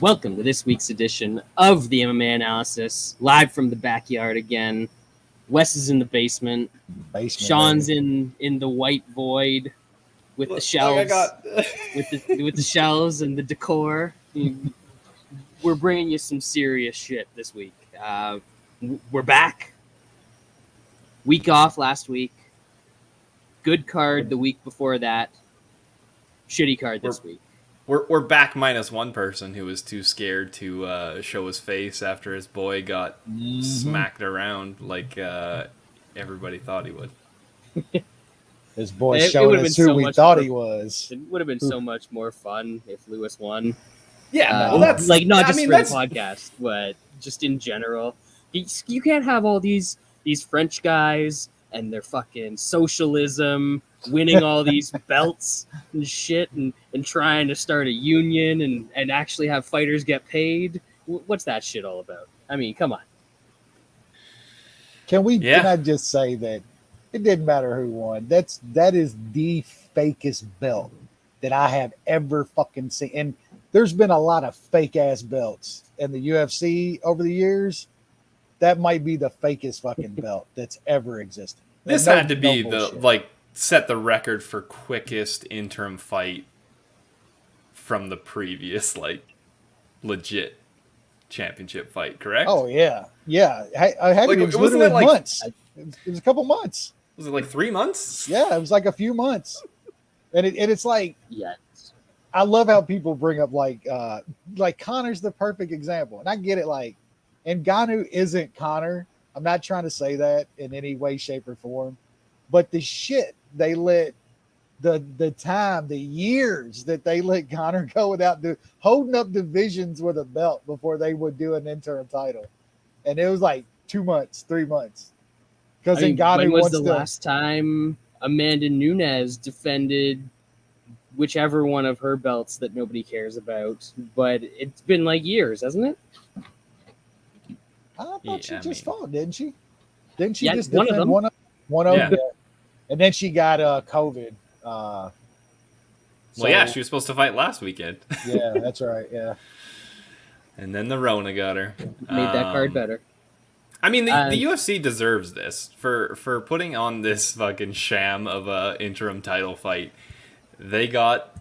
Welcome to this week's edition of the MMA Analysis, live from the backyard again. Wes is in the basement. Sean's in the white void with the shelves, with the shelves and the decor. We're bringing you some serious shit this week. We're back. Week off last week. Good card the week before that. Shitty card this week. We're back minus one person who was too scared to show his face after his boy got smacked around like everybody thought he would. His boy showing us who we thought he was. It would have been so much more fun if Lewis won. Yeah, well, that's like not just for the podcast, but just in general. You can't have all these French guys and their fucking socialism, winning all these belts and shit, and trying to start a union and actually have fighters get paid. What's that shit all about? I mean, come on. Can I just say that it didn't matter who won. That is the fakest belt that I have ever fucking seen. And there's been a lot of fake ass belts in the UFC over the years. That might be the fakest fucking belt that's ever existed. This had to be set the record for quickest interim fight from the previous legit championship fight, correct? Oh yeah. I had it was literally months. It was a couple months. Was it like 3 months? Yeah, it was like a few months. And it's like, yes. I love how people bring up like Connor's the perfect example, and I get it. And Gane isn't Connor. I'm not trying to say that in any way, shape, or form. But the shit they let the years that they let Connor go without holding up divisions with a belt before they would do an interim title. And it was like 2 months, 3 months. Because when was the last time Amanda Nunes defended whichever one of her belts that nobody cares about? But it's been like years, hasn't it? I thought she just fought, didn't she? Didn't she just one of them? One of them. And then she got COVID. Well, she was supposed to fight last weekend. Yeah, that's right. Yeah. And then the Rona got her. Made that card better. I mean, the UFC deserves this for putting on this fucking sham of a interim title fight. They got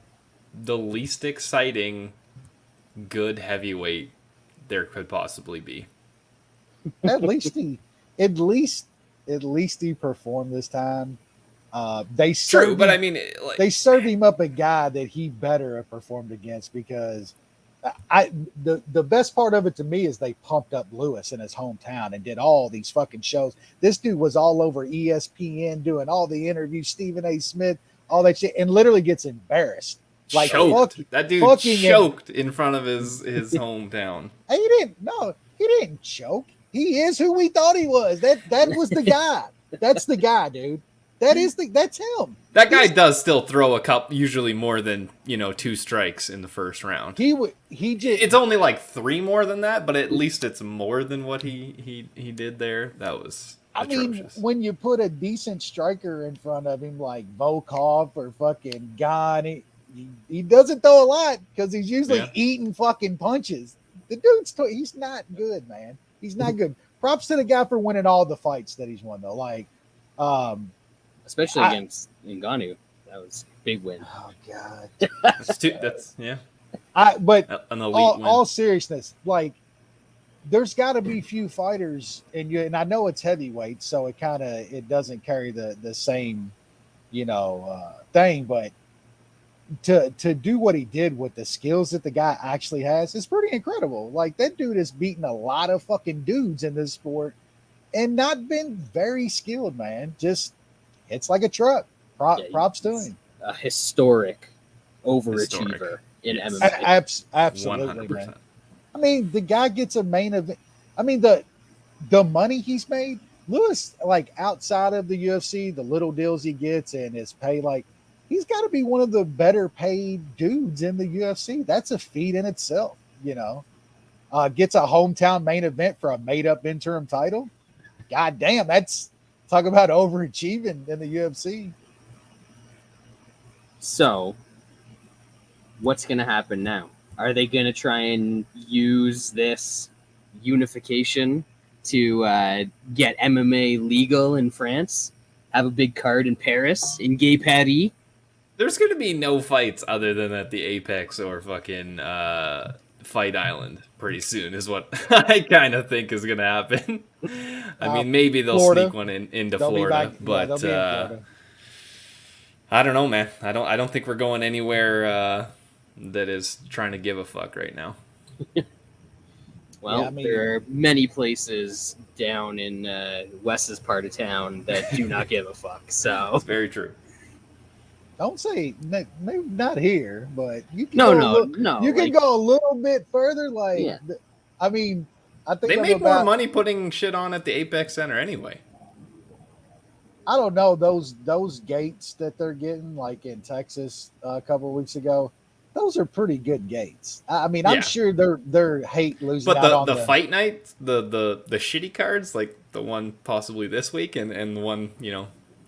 the least exciting good heavyweight there could possibly be. At least he performed this time. They served him up a guy that he better have performed against, because the best part of it to me is they pumped up Lewis in his hometown and did all these fucking shows. This dude was all over ESPN doing all the interviews, Stephen A. Smith, all that shit, and literally gets embarrassed. That dude choked in front of his hometown. He didn't choke. He is who we thought he was. That was the guy. That's the guy, dude. That's him. That guy does still throw a cup, usually more than 2 strikes in the first round. It's only like 3 more than that, but at least it's more than what he did there. That was atrocious. When you put a decent striker in front of him like Volkov or fucking Gane, he doesn't throw a lot because he's usually eating fucking punches. The dude's he's not good, man. He's not good. Props to the guy for winning all the fights that he's won, though. Especially against Ngannou. That was a big win. Oh, God. But an elite win. All seriousness, there's got to be few fighters, and I know it's heavyweight, so it doesn't carry the same, thing, but to do what he did with the skills that the guy actually has is pretty incredible. That dude has beaten a lot of fucking dudes in this sport and not been very skilled, man. Just hits like a truck. Props to him. A historic overachiever in MMA. Absolutely, 100%. Man. I mean, the guy gets a main event. I mean, the money he's made, Lewis, outside of the UFC, the little deals he gets and his pay, he's got to be one of the better paid dudes in the UFC. That's a feat in itself, Gets a hometown main event for a made-up interim title. God damn, that's talk about overachieving in the UFC. So, what's going to happen now? Are they going to try and use this unification to get MMA legal in France? Have a big card in Paris, in Gay Paris? There's going to be no fights other than at the Apex or fucking Fight Island pretty soon, is what I kind of think is going to happen. I mean, maybe they'll Florida. sneak one into Florida, but they'll be in Florida. I don't know, man. I don't think we're going anywhere that is trying to give a fuck right now. Well, there are many places down in Wes's part of town that do not give a fuck. So it's very true. Don't say maybe not here, but you can no. You can go a little bit further. I think they make more money putting shit on at the Apex Center anyway. I don't know those gates that they're getting, like in Texas a couple of weeks ago. Those are pretty good gates. I mean, I'm sure they're hate losing. But out on the fight night, the shitty cards, like the one possibly this week and the one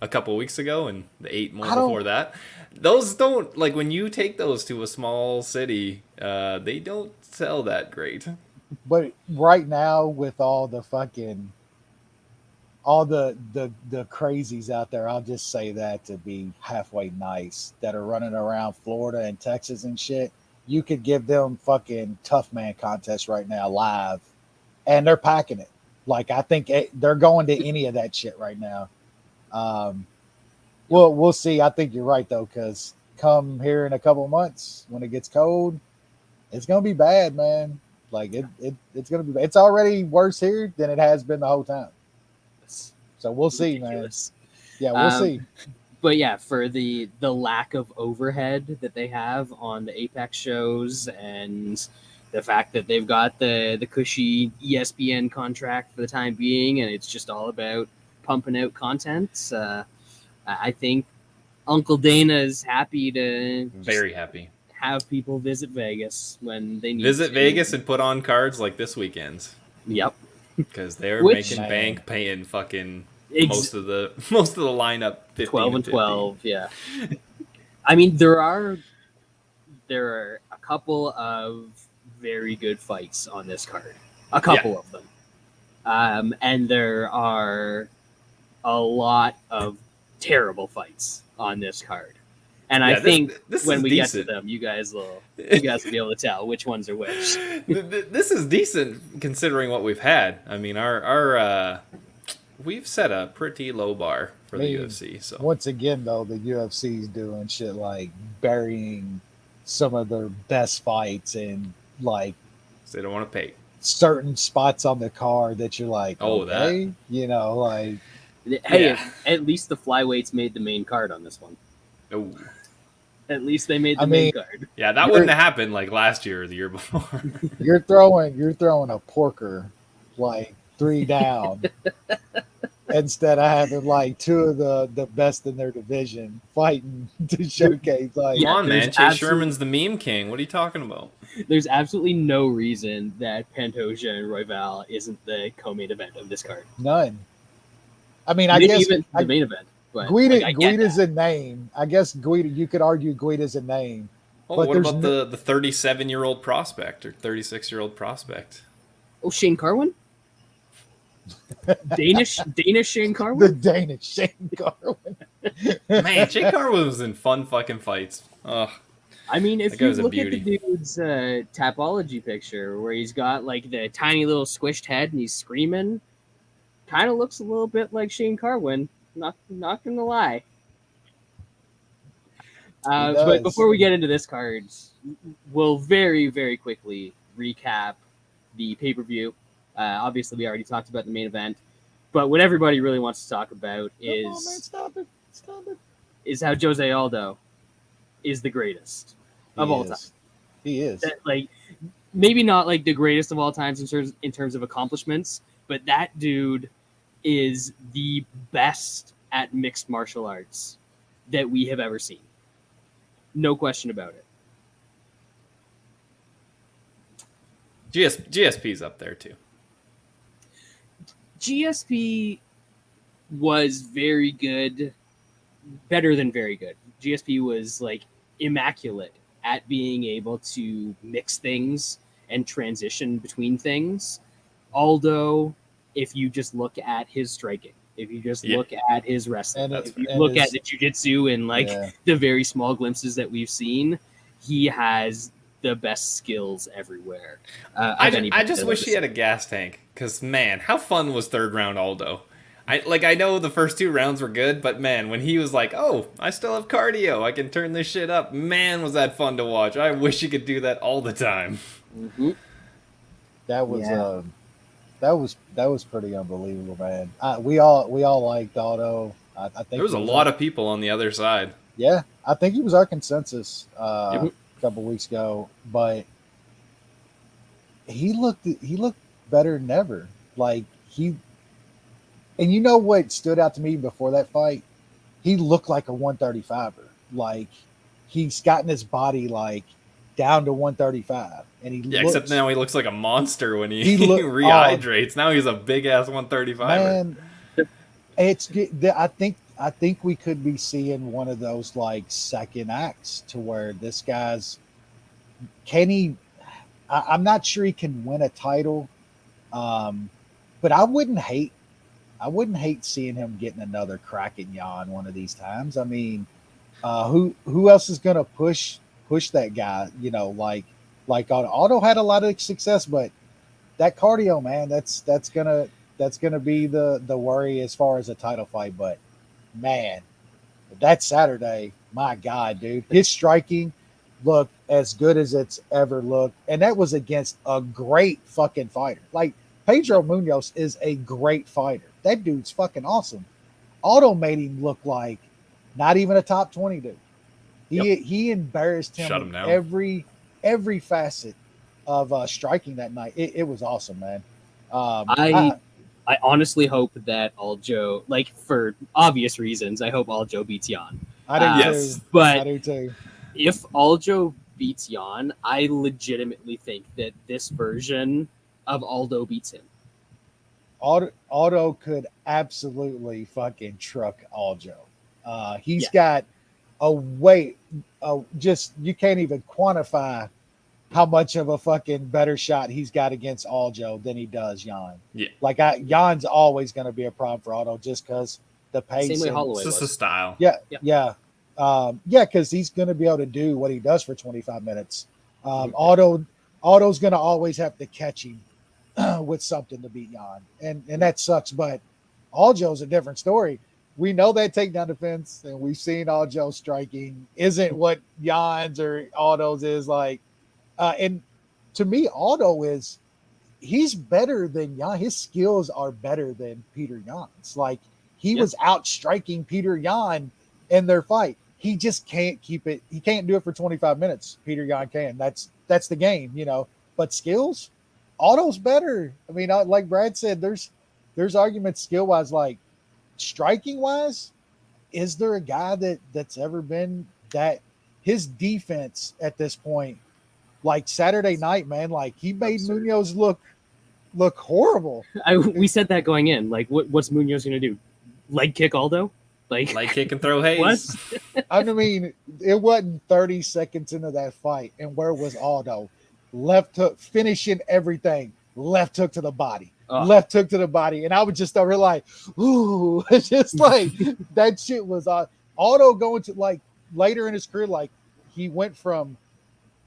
a couple of weeks ago and the 8 more before that, those don't, like, when you take those to a small city, they don't sell that great. But right now, with all the fucking the crazies out there, I'll just say that to be halfway nice, that are running around Florida and Texas and shit, you could give them fucking tough man contests right now live, and they're packing it. Like, I think they're going to any of that shit right now. Well, we'll see. I think you're right though, because come here in a couple of months when it gets cold, it's gonna be bad, man. Like it's gonna be bad. It's already worse here than it has been the whole time. So we'll see, man. Yeah, we'll see. But yeah, for the lack of overhead that they have on the Apex shows, and the fact that they've got the cushy ESPN contract for the time being, and it's just all about pumping out content. I think Uncle Dana is happy to very happy have people visit Vegas when they need visit Vegas and put on cards like this weekend. Yep, because they're making bank paying fucking most of the lineup 12 and 12. Yeah, I mean there are a couple of very good fights on this card, a couple of them, and there are a lot of terrible fights on this card, and I think this when we get to them, you guys will be able to tell which ones are which. This is decent considering what we've had. I mean, our we've set a pretty low bar for the UFC. So once again, though, the UFC's doing shit like burying some of their best fights and like they don't want to pay certain spots on the card that you're like, okay, like. Hey, at least the flyweights made the main card on this one. Oh, at least they made the main card. Yeah, that wouldn't have happened like last year or the year before. You're throwing a porker like 3 down instead of having like 2 of the best in their division fighting to showcase. Like, come on, man, Chase Sherman's the meme king. What are you talking about? There's absolutely no reason that Pantoja and Royval isn't the co-main event of this card. None. I mean, I guess even the main event. But Guida's a name. I guess Guida. You could argue Guida's a name. Oh, but what about the 37-year-old prospect or 36-year-old prospect? Oh, Shane Carwin. Danish Shane Carwin. The Danish Shane Carwin. Man, Shane Carwin was in fun fucking fights. Ugh. I mean, if you look at the dude's Tapology picture where he's got like the tiny little squished head and he's screaming. Kind of looks a little bit like Shane Carwin. Not gonna lie. But before we get into this card, we'll very, very quickly recap the pay-per-view. Obviously, we already talked about the main event, but what everybody really wants to talk about is Stop it. Is how Jose Aldo is the greatest of all time. He is. Like, maybe not like the greatest of all times in terms of accomplishments, but that dude is the best at mixed martial arts that we have ever seen. No question about it. GSP's up there too. GSP was very good, better than very good. GSP was like immaculate at being able to mix things and transition between things. Aldo, if you just look at his striking, if you just look at his wrestling, if you look at the jiu-jitsu and like the very small glimpses that we've seen, he has the best skills everywhere. I just wish he had a gas tank, because man, how fun was third round Aldo? I know the first 2 rounds were good, but man, when he was like, oh, I still have cardio, I can turn this shit up, man, was that fun to watch. I wish he could do that all the time. Mm-hmm. That was pretty unbelievable, man. We all liked Aldo. I think there was a lot of people on the other side. Yeah, I think he was our consensus a couple weeks ago, but he looked better than ever. Like and you know what stood out to me before that fight? He looked like a 135er. Like he's gotten his body like down to 135, and except now he looks like a monster when he rehydrates. Now he's a big ass 135er. Man, it's I think we could be seeing one of those like second acts to where this guy's I'm not sure he can win a title, but I wouldn't hate seeing him getting another crack at Jan one of these times. I mean, who else is going to push that guy? You know, like Aldo had a lot of success, but that cardio, man, that's gonna be the worry as far as a title fight. But man, that Saturday, my God, dude, his striking looked as good as it's ever looked, and that was against a great fucking fighter. Like Pedro Munoz is a great fighter. That dude's fucking awesome. Aldo made him look like not even a top 20 dude. He embarrassed him in every facet of striking that night. It was awesome, man. I honestly hope that Aljo, like for obvious reasons, I hope Aljo beats Jan. I do too. But I do too. If Aljo beats Jan, I legitimately think that this version of Aldo beats him. Aldo could absolutely fucking truck Aljo. He's got a weight. Just you can't even quantify how much of a fucking better shot he's got against Aljo than he does Jan. Yeah, like Jan's always going to be a problem for Aldo just because the pace. Same way Holloway it's just was. the style. Yeah, because he's going to be able to do what he does for 25 minutes. Aldo's going to always have to catch him with something to beat Jan, and that sucks. But Aljo's a different story. We know that takedown defense, and we've seen Aljo striking isn't what Jan's or Aldo's is like. And to me, Aldo he's better than Jan. His skills are better than Peter Jan's. Like he was out striking Peter Jan in their fight. He just can't keep it. He can't do it for 25 minutes. Peter Jan can. That's the game, you know. But skills, Aldo's better. I mean, like Brad said, there's arguments skill wise, like striking wise. Is there a guy that's ever been that? His defense at this point, like Saturday night, man, like he made Munoz look horrible. We said that going in. Like, what's Munoz going to do? Leg kick Aldo? Like leg kick and throw Hayes. I mean, it wasn't 30 seconds into that fight, and where was Aldo? Left hook, finishing everything. Left hook to the body. Left hook to the body, and I was just over here like, ooh, it's just like that shit was Aldo going to like later in his career, like he went from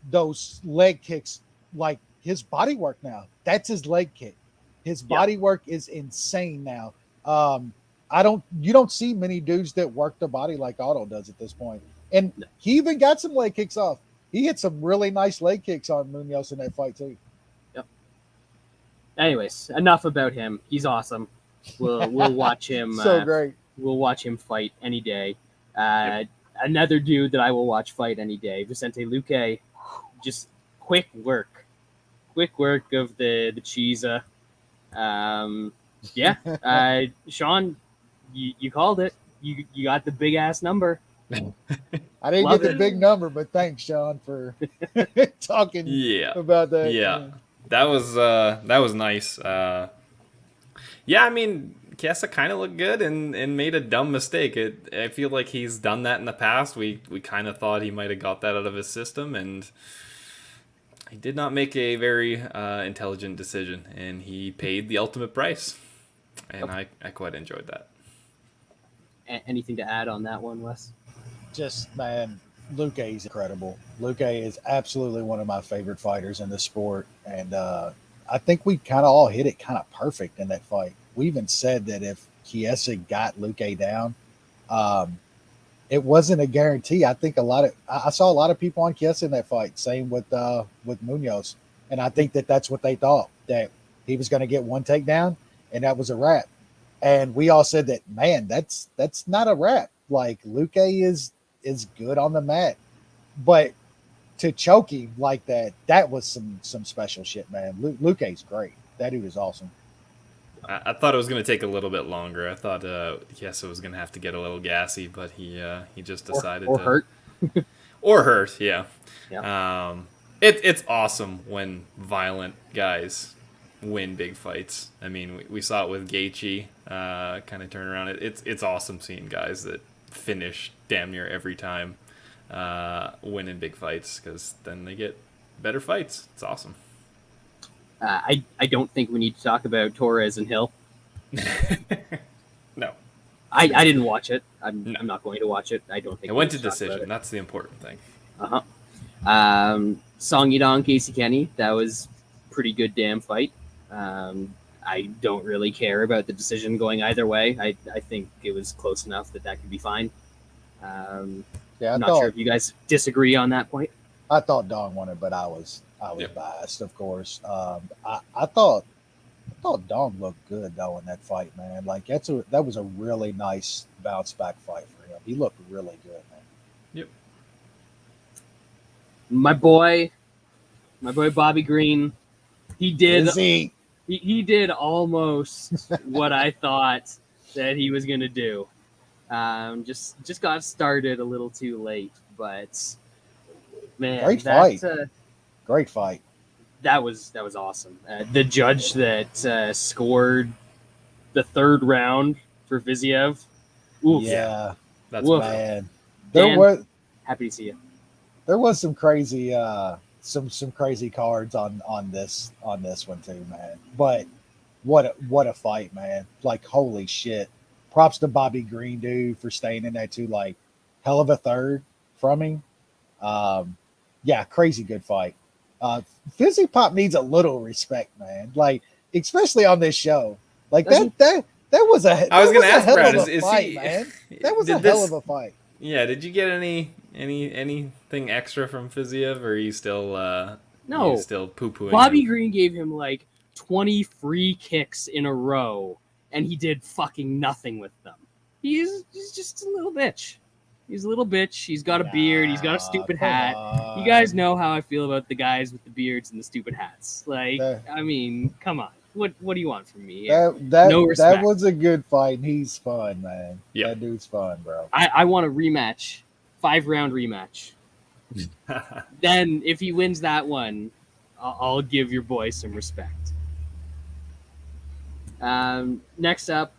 those leg kicks, like his body work now. That's his leg kick. His body work is insane now. You don't see many dudes that work the body like Aldo does at this point. And he even got some leg kicks off. He hit some really nice leg kicks on Munoz in that fight too. Yep. Anyways, enough about him. He's awesome. We'll watch him. So great. We'll watch him fight any day. Another dude that I will watch fight any day, Vicente Luque. Just quick work of the Chiesa. Sean, you called it. You got the big ass number. I didn't get the big number, but thanks, Sean, for talking about that. Yeah, that was nice. I mean, Chiesa kind of looked good and made a dumb mistake. I feel like he's done that in the past. We kind of thought he might have got that out of his system, and he did not make a very intelligent decision, and he paid the ultimate price. And I quite enjoyed that. Anything to add on that one, Wes? Just, man, Luque is incredible. Luque is absolutely one of my favorite fighters in the sport. And I think we kind of all hit it kind of perfect in that fight. We even said that if Chiesa got Luque down, it wasn't a guarantee. I think I saw a lot of people on Chiesa in that fight. Same with Munoz. And I think that's what they thought, that he was going to get one takedown and that was a wrap. And we all said that, man, that's not a wrap. Like, Luque is good on the mat, but to choke him like that was some special shit, man. Luque's great. That dude is awesome. I thought it was going to take a little bit longer. I thought Chiesa was going to have to get a little gassy, but he just decided or to hurt. or hurt. Yeah. Yeah. It's awesome when violent guys win big fights. I mean, we saw it with Gaethje kind of turn around. It's awesome seeing guys that finish damn near every time winning big fights, because then they get better fights. It's awesome. I don't think we need to talk about Torres and Hill. No. I didn't watch it. I'm not going to watch it. I don't think it went to decision. That's the important thing. Song Yadong, Casey Kenny. That was pretty good damn fight. I don't really care about the decision going either way. I think it was close enough that could be fine. I'm not sure if you guys disagree on that point. I thought Dong won it, but I was biased, of course. I thought Dong looked good though in that fight, man. Like, that was a really nice bounce back fight for him. He looked really good, man. Yep. My boy Bobby Green, he did he did almost what I thought that he was gonna do. Just got started a little too late, but man, great fight. That was awesome. The judge that scored the third round for Viziev. Oof. Yeah, that's bad. Happy to see you. There was some crazy some crazy cards on this one too, man. But what a fight, man. Like, holy shit. Props to Bobby Green, dude, for staying in that too. Like, hell of a third from him. Yeah, crazy good fight. Fizzy Pop needs a little respect, man. Like, especially on this show. Like, that was a I was going to ask Brad, is fight, he, man. That was a hell of a fight. Yeah, did you get anything extra from Fiziev, or are you still no, still poo-pooing Bobby him? Green gave him like 20 free kicks in a row, and he did fucking nothing with them. He's just a little bitch. He's a little bitch. He's got a beard. He's got a stupid hat. You guys know how I feel about the guys with the beards and the stupid hats. Like, I mean, come on. What do you want from me? No respect. That was a good fight, and he's fun, man. Yep. That dude's fun, bro. I want a rematch. 5-round rematch. Then, if he wins that one, I'll give your boy some respect. Next up,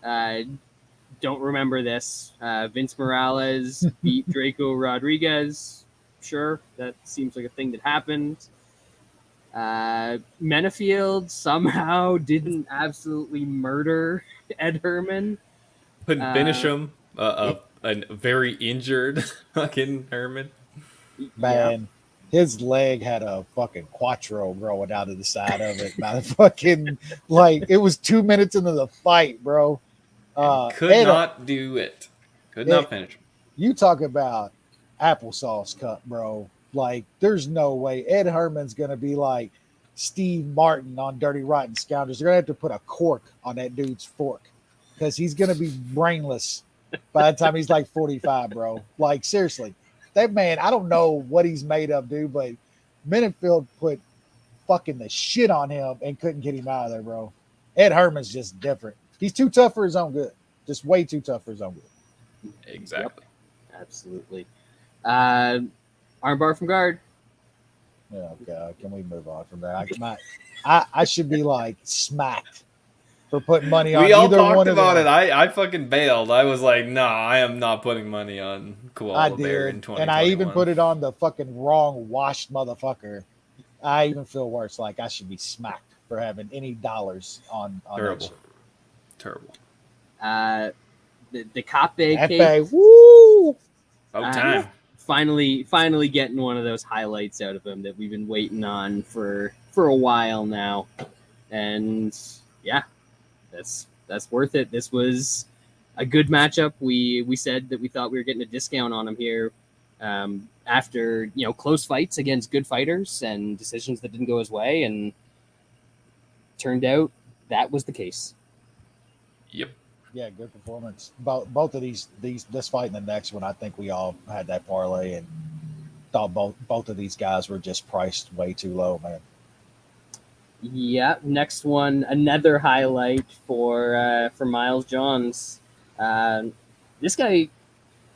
don't remember this. Vince Morales beat Draco Rodriguez. Sure, that seems like a thing that happened. Menafield somehow didn't absolutely murder Ed Herman. Couldn't finish him. A very injured fucking Herman. Man, his leg had a fucking quattro growing out of the side of it. Man, fucking, like, it was 2 minutes into the fight, bro. Could not do it. Could not finish him. You talk about applesauce cup, bro. Like, there's no way Ed Herman's going to be like Steve Martin on Dirty Rotten Scoundrels. They're going to have to put a cork on that dude's fork because he's going to be brainless by the time he's like 45, bro. Like, seriously. That man, I don't know what he's made of, dude, but Menafield put fucking the shit on him and couldn't get him out of there, bro. Ed Herman's just different. He's too tough for his own good. Just way too tough for his own good. Exactly. Yep. Absolutely. Armbar from guard. Oh, God. Can we move on from that? I should be, like, smacked for putting money on We all either talked one of about them. it. I fucking bailed. I was like, nah, I am not putting money on Koala Bear in 2021. And I even put it on the fucking wrong washed motherfucker. I even feel worse. Like I should be smacked for having any dollars on Terrible. that shit. Terrible. The Cape case. Woo! About time. Finally getting one of those highlights out of him that we've been waiting on for a while now. And yeah, that's worth it. This was a good matchup. We said that we thought we were getting a discount on him here after close fights against good fighters and decisions that didn't go his way, and turned out that was the case. Yep. Yeah, good performance. Both of this fight and the next one, I think we all had that parlay and thought both of these guys were just priced way too low, man. Yeah, next one, another highlight for Miles Johns. This guy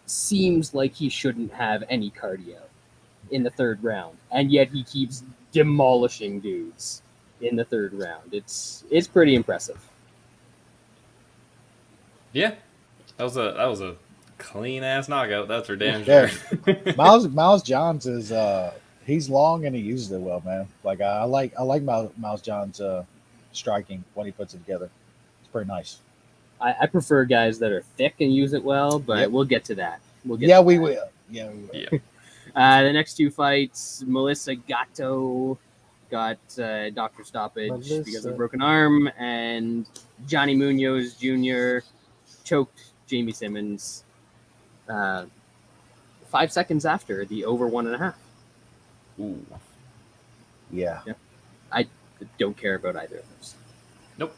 seems like he shouldn't have any cardio in the third round, and yet he keeps demolishing dudes in the third round. It's pretty impressive. Yeah, that was a clean ass knockout. That's for damn sure. Yeah. Miles Johns is he's long and he uses it well, man. Like I like Miles Johns striking when he puts it together. It's pretty nice. I prefer guys that are thick and use it well, but we'll get to that. We will. Yeah, we will. Yeah. The next two fights, Melissa Gatto got doctor stoppage because of a broken arm, and Johnny Munoz Jr. choked Jamie Simmons 5 seconds after the over 1.5. Ooh. Yeah. I don't care about either of those. Nope.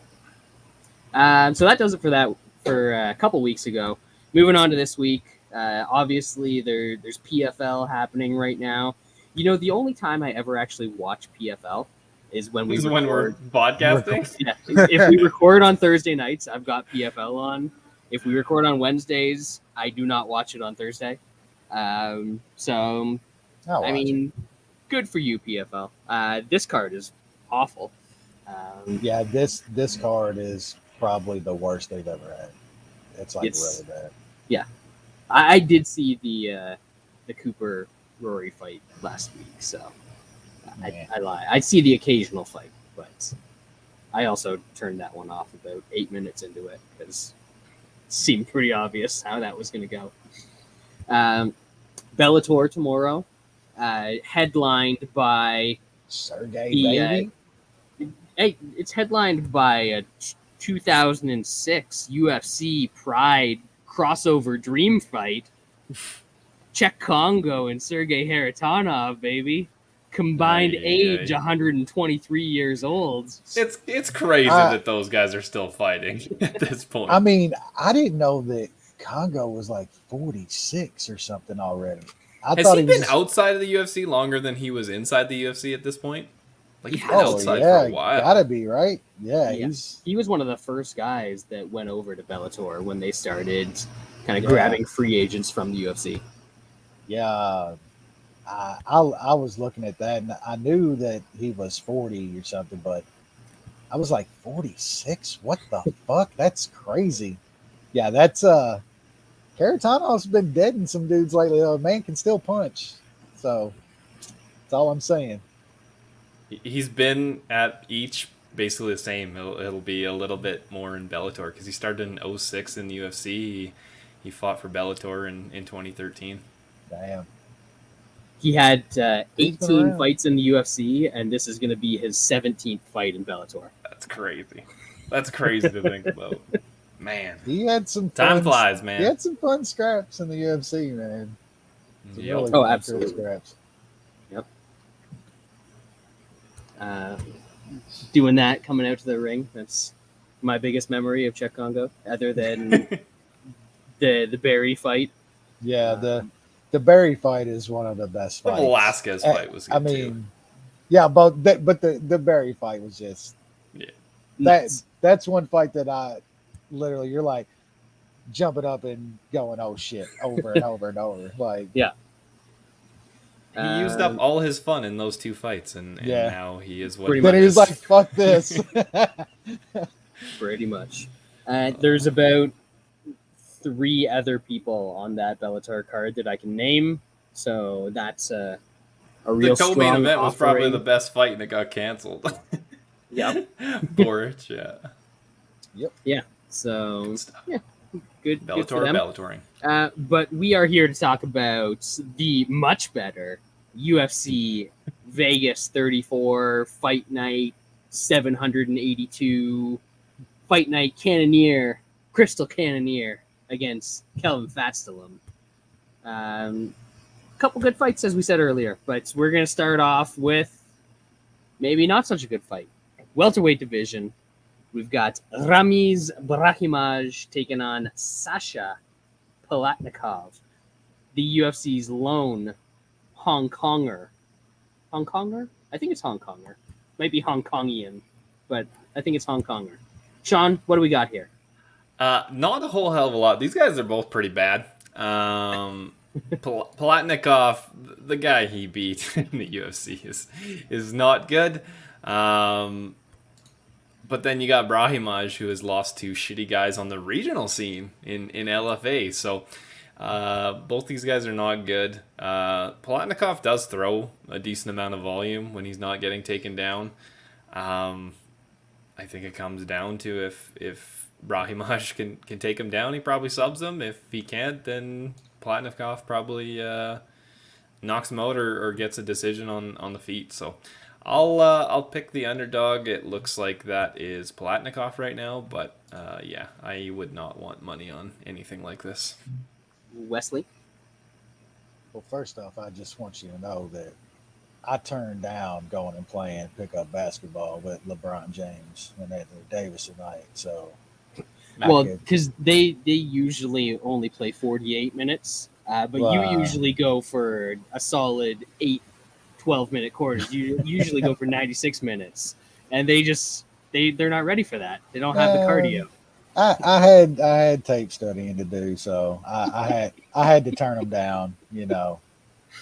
So that does it for a couple weeks ago. Moving on to this week. Obviously, there's PFL happening right now. The only time I ever actually watch PFL is when we're podcasting. Yeah, if we record on Thursday nights, I've got PFL on. If we record on Wednesdays, I do not watch it on Thursday. So, I mean, good for you, PFL. This card is awful. Yeah, this card is probably the worst they've ever had. It's really bad. Yeah, I did see the Cooper Rory fight last week, so I lie. I see the occasional fight, but I also turned that one off about 8 minutes into it because it seemed pretty obvious how that was going to go. Bellator tomorrow, headlined by Sergey Hey, it's headlined by a 2006 UFC Pride crossover dream fight. Czech Congo and Sergey Haritonov, baby. Combined age 123 years old. It's crazy that those guys are still fighting at this point. I mean, I didn't know that Congo was like 46 or something already. Has he been outside of the UFC longer than he was inside the UFC at this point? Like he's been outside for a while. Gotta be, right? Yeah, he was one of the first guys that went over to Bellator when they started kind of grabbing free agents from the UFC. Yeah, I was looking at that, and I knew that he was 40 or something, but I was like 46. What the fuck? That's crazy. Yeah, that's Haritonov's been deading some dudes lately. Man can still punch, so that's all I'm saying. He's been at each basically the same. It'll be a little bit more in Bellator because he started in 2006 in the UFC. He fought for Bellator in 2013. Damn. He had 18 fights in the UFC, and this is going to be his 17th fight in Bellator. That's crazy. That's crazy to think about. Man. He had some time flies, man. He had some fun scraps in the UFC, man. Yep. Really absolutely. Scraps. Yep. Doing that, coming out to the ring, that's my biggest memory of Czech Congo, other than the Barry fight. Yeah, the Barry fight is one of the best fights. The Velasquez fight was good too. Yeah, but the Barry fight was just that's one fight that I literally, you're like jumping up and going, oh shit, over and over and over. Like, yeah. He used up all his fun in those two fights, and now he is what he Then he was like, fuck this. Pretty much. There's about 3 other people on that Bellator card that I can name, so that's a real strong co-main event was probably offering. the best fight, and it got canceled. Yep. Boric, yeah. Yep. Yeah. So yeah, good. Bellator, good for them. Bellatoring. But we are here to talk about the much better UFC Vegas 34 Fight Night 782 Fight Night Cannonier, Crystal Cannonier against Kelvin Gastelum. Couple good fights, as we said earlier, but we're going to start off with maybe not such a good fight. Welterweight division. We've got Ramiz Brahimaj taking on Sasha Palatnikov, the UFC's lone Hong Konger. Hong Konger? I think it's Hong Konger. Might be Hong Kongian, but I think it's Hong Konger. Sean, what do we got here? Not a whole hell of a lot. These guys are both pretty bad. Palatnikov, the guy he beat in the UFC, is not good. But then you got Brahimaj, who has lost to shitty guys on the regional scene in LFA. So both these guys are not good. Palatnikov does throw a decent amount of volume when he's not getting taken down. I think it comes down to if Brahimaj can take him down, he probably subs him. If he can't, then Palatnikov probably knocks him out or gets a decision on the feet. So I'll pick the underdog. It looks like that is Palatnikov right now, but yeah, I would not want money on anything like this. Wesley? Well, first off, I just want you to know that I turned down going and playing pickup basketball with LeBron James and Anthony Davis tonight. So, well, because they usually only play 48 minutes, but you usually go for a solid 12-minute quarters. You usually go for 96 minutes, and they're not ready for that. They don't have the cardio. I had tape studying to do, so I had to turn them down. You know,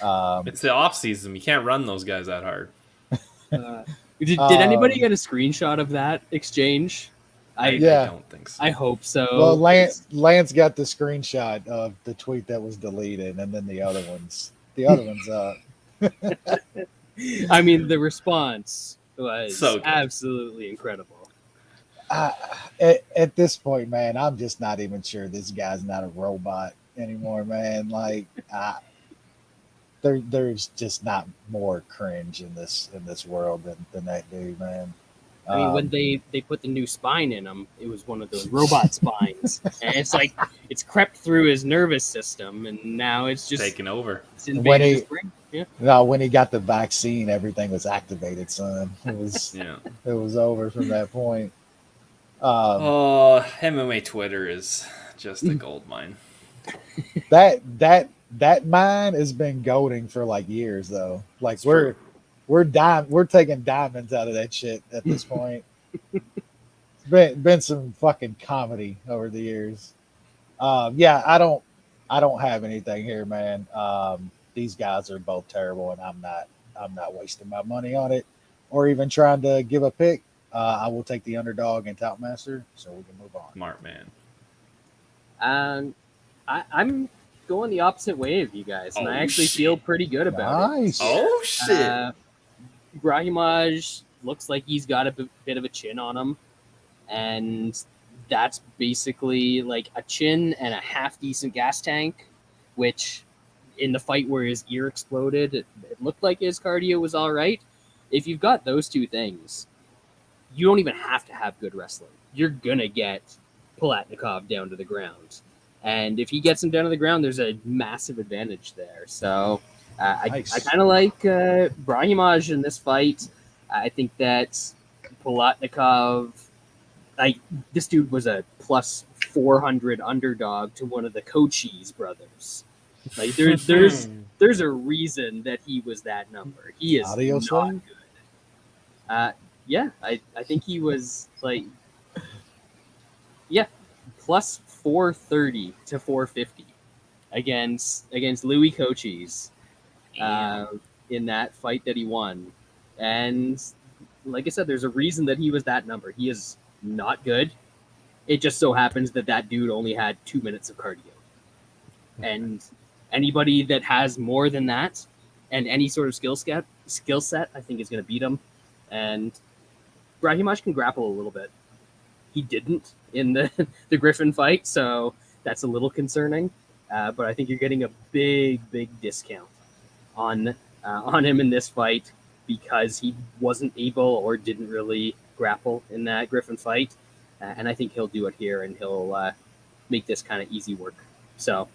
it's the off season. You can't run those guys that hard. Did anybody get a screenshot of that exchange? I don't think so. I hope so. Well, Lance got the screenshot of the tweet that was deleted, and then the other ones. I mean, the response was so absolutely incredible. At this point, man, I'm just not even sure this guy's not a robot anymore, man. Like, there's just not more cringe in this world than that dude, man. I mean, when they put the new spine in him, it was one of those robot spines, and it's like it's crept through his nervous system, and now it's just taking over. When his brain. Yeah. No, when he got the vaccine, everything was activated, son. It was it was over from that point. MMA Twitter is just a gold mine. That mine has been goading for like years, though. Like it's we're taking diamonds out of that shit at this point. It's been some fucking comedy over the years. Yeah, I don't have anything here, man. These guys are both terrible, and I'm not wasting my money on it or even trying to give a pick. I will take the underdog and Top Master, so we can move on. Smart man. I'm going the opposite way of you guys, and I actually feel pretty good about it. Oh shit! Brahimaj looks like he's got a bit of a chin on him, and that's basically like a chin and a half decent gas tank, which in the fight where his ear exploded, it looked like his cardio was all right. If you've got those two things, you don't even have to have good wrestling. You're going to get Palatnikov down to the ground. And if he gets him down to the ground, there's a massive advantage there. So I kind of like Brahimaj in this fight. I think that Palatnikov, this dude was a plus 400 underdog to one of the Cochise brothers. Like there's a reason that he was that number. He is not good. Yeah, I think he was like, plus 430 to 450 against Louis Cochise in that fight that he won. And like I said, there's a reason that he was that number. He is not good. It just so happens that dude only had 2 minutes of cardio. And anybody that has more than that and any sort of skill set, I think is going to beat him. And Brahimaj can grapple a little bit. He didn't in the Griffin fight, so that's a little concerning. But I think you're getting a big discount on him in this fight because he wasn't able or didn't really grapple in that Griffin fight. And I think he'll do it here, and he'll make this kind of easy work. So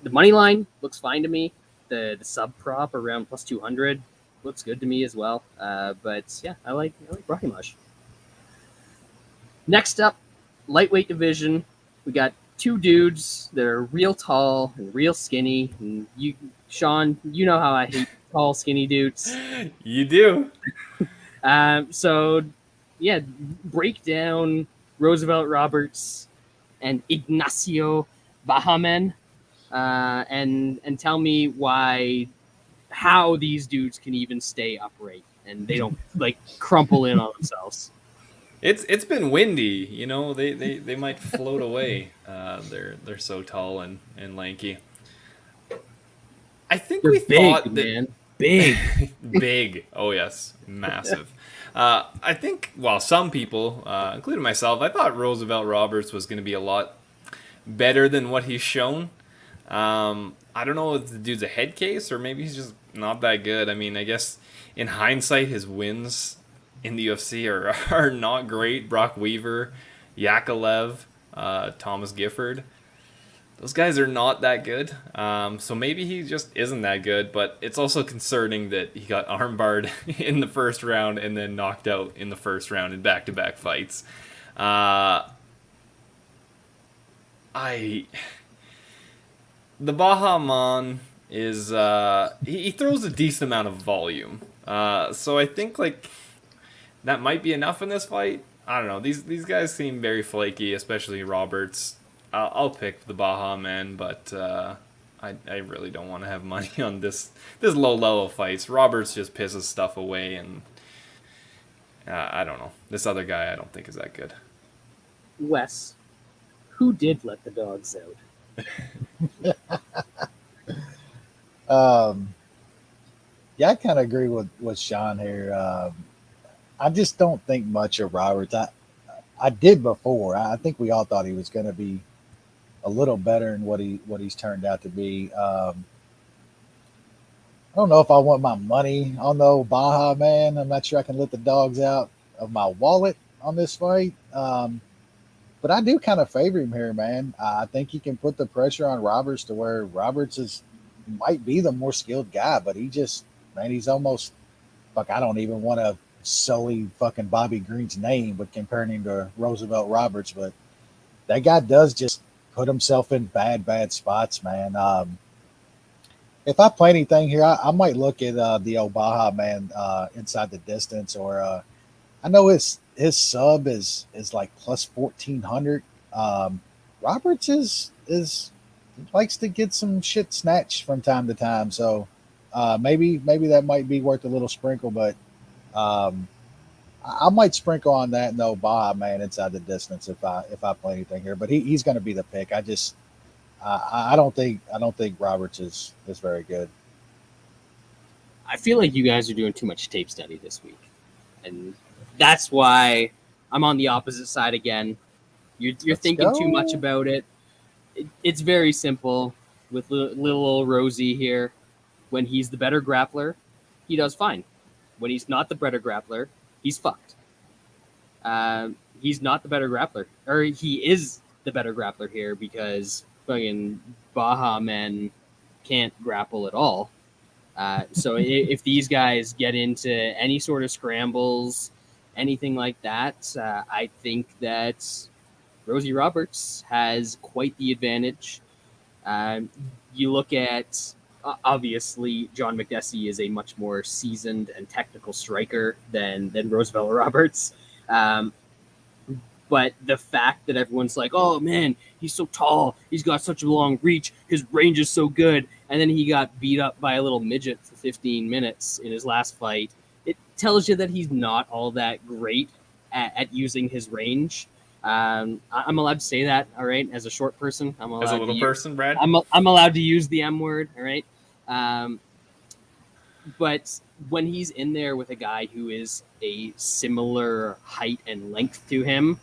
the money line looks fine to me. The sub prop around plus 200 looks good to me as well. But yeah, I like Brahimaj. Next up, lightweight division. We got two dudes that are real tall and real skinny. And you, Sean, you know how I hate tall, skinny dudes. You do. So yeah, break down Roosevelt Roberts and Ignacio Bahamondes, and tell me how these dudes can even stay upright and they don't like crumple in on themselves. It's been windy, you know. They might float away. They're so tall and lanky. I think They're we big, thought that man. Big. big. Oh yes, massive. I think, well, some people, including myself, I thought Roosevelt Roberts was going to be a lot better than what he's shown. I don't know if the dude's a head case or maybe he's just not that good. I mean, I guess in hindsight, his wins in the UFC are not great. Brock Weaver, Yakovlev, Thomas Gifford. Those guys are not that good. So maybe he just isn't that good, but it's also concerning that he got armbarred in the first round and then knocked out in the first round in back-to-back fights. The Bahamondes is he throws a decent amount of volume. So I think like that might be enough in this fight. I don't know. These guys seem very flaky, especially Roberts. I'll pick the Bahamondes, but I really don't want to have money on this low level fights. Roberts just pisses stuff away, and I don't know. This other guy I don't think is that good. Wes, who did let the dogs out? Yeah, I kind of agree with Sean here. I just don't think much of Roberts. I did before. I think we all thought he was going to be a little better than what he's turned out to be. I don't know if I want my money on the old Baja man. I'm not sure I can let the dogs out of my wallet on this fight. But I do kind of favor him here, man. I think he can put the pressure on Roberts to where Roberts might be the more skilled guy, but he's almost fuck. I don't even want to sully fucking Bobby Green's name with comparing him to Roosevelt Roberts, but that guy does just put himself in bad spots, man. If I play anything here, I might look at the old Baja man inside the distance, or I know his sub is like plus 1,400. Roberts is likes to get some shit snatched from time to time, so maybe that might be worth a little sprinkle, but I might sprinkle on that no Baja man inside the distance if I play anything here. But he's going to be the pick. I don't think Roberts is very good. I feel like you guys are doing too much tape study this week, and that's why I'm on the opposite side again. You're thinking too much about it. It's very simple with little old Rosie here. When he's the better grappler, he does fine. When he's not the better grappler, he's fucked. He's not the better grappler, or he is the better grappler here because fucking Baja men can't grapple at all. So if these guys get into any sort of scrambles, anything like that, I think that Rosie Roberts has quite the advantage. You look at, obviously, John McDessie is a much more seasoned and technical striker than Roosevelt Roberts. But the fact that everyone's like, oh, man, he's so tall. He's got such a long reach. His range is so good. And then he got beat up by a little midget for 15 minutes in his last fight. It tells you that he's not all that great at using his range. I'm allowed to say that, all right, as a short person. I'm allowed as a little person, Brad. I'm allowed to use the M word, all right? But when he's in there with a guy who is a similar height and length to him,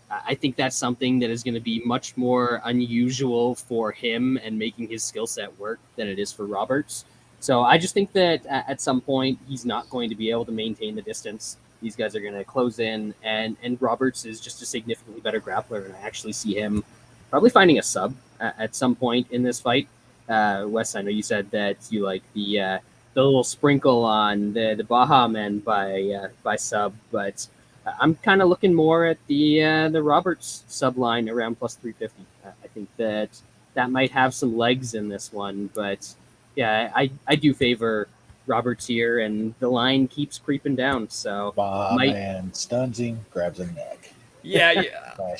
I think that's something that is going to be much more unusual for him and making his skill set work than it is for Roberts. So I just think that at some point he's not going to be able to maintain the distance. These guys are going to close in, and Roberts is just a significantly better grappler, and I actually see him probably finding a sub at some point in this fight. Wes, I know you said that you like the little sprinkle on the Bahamondes by sub, but I'm kind of looking more at the Roberts sub line around plus 350. I think that might have some legs in this one, but yeah, I do favor Roberts here, and the line keeps creeping down. So man stuns him, grabs his neck. Yeah.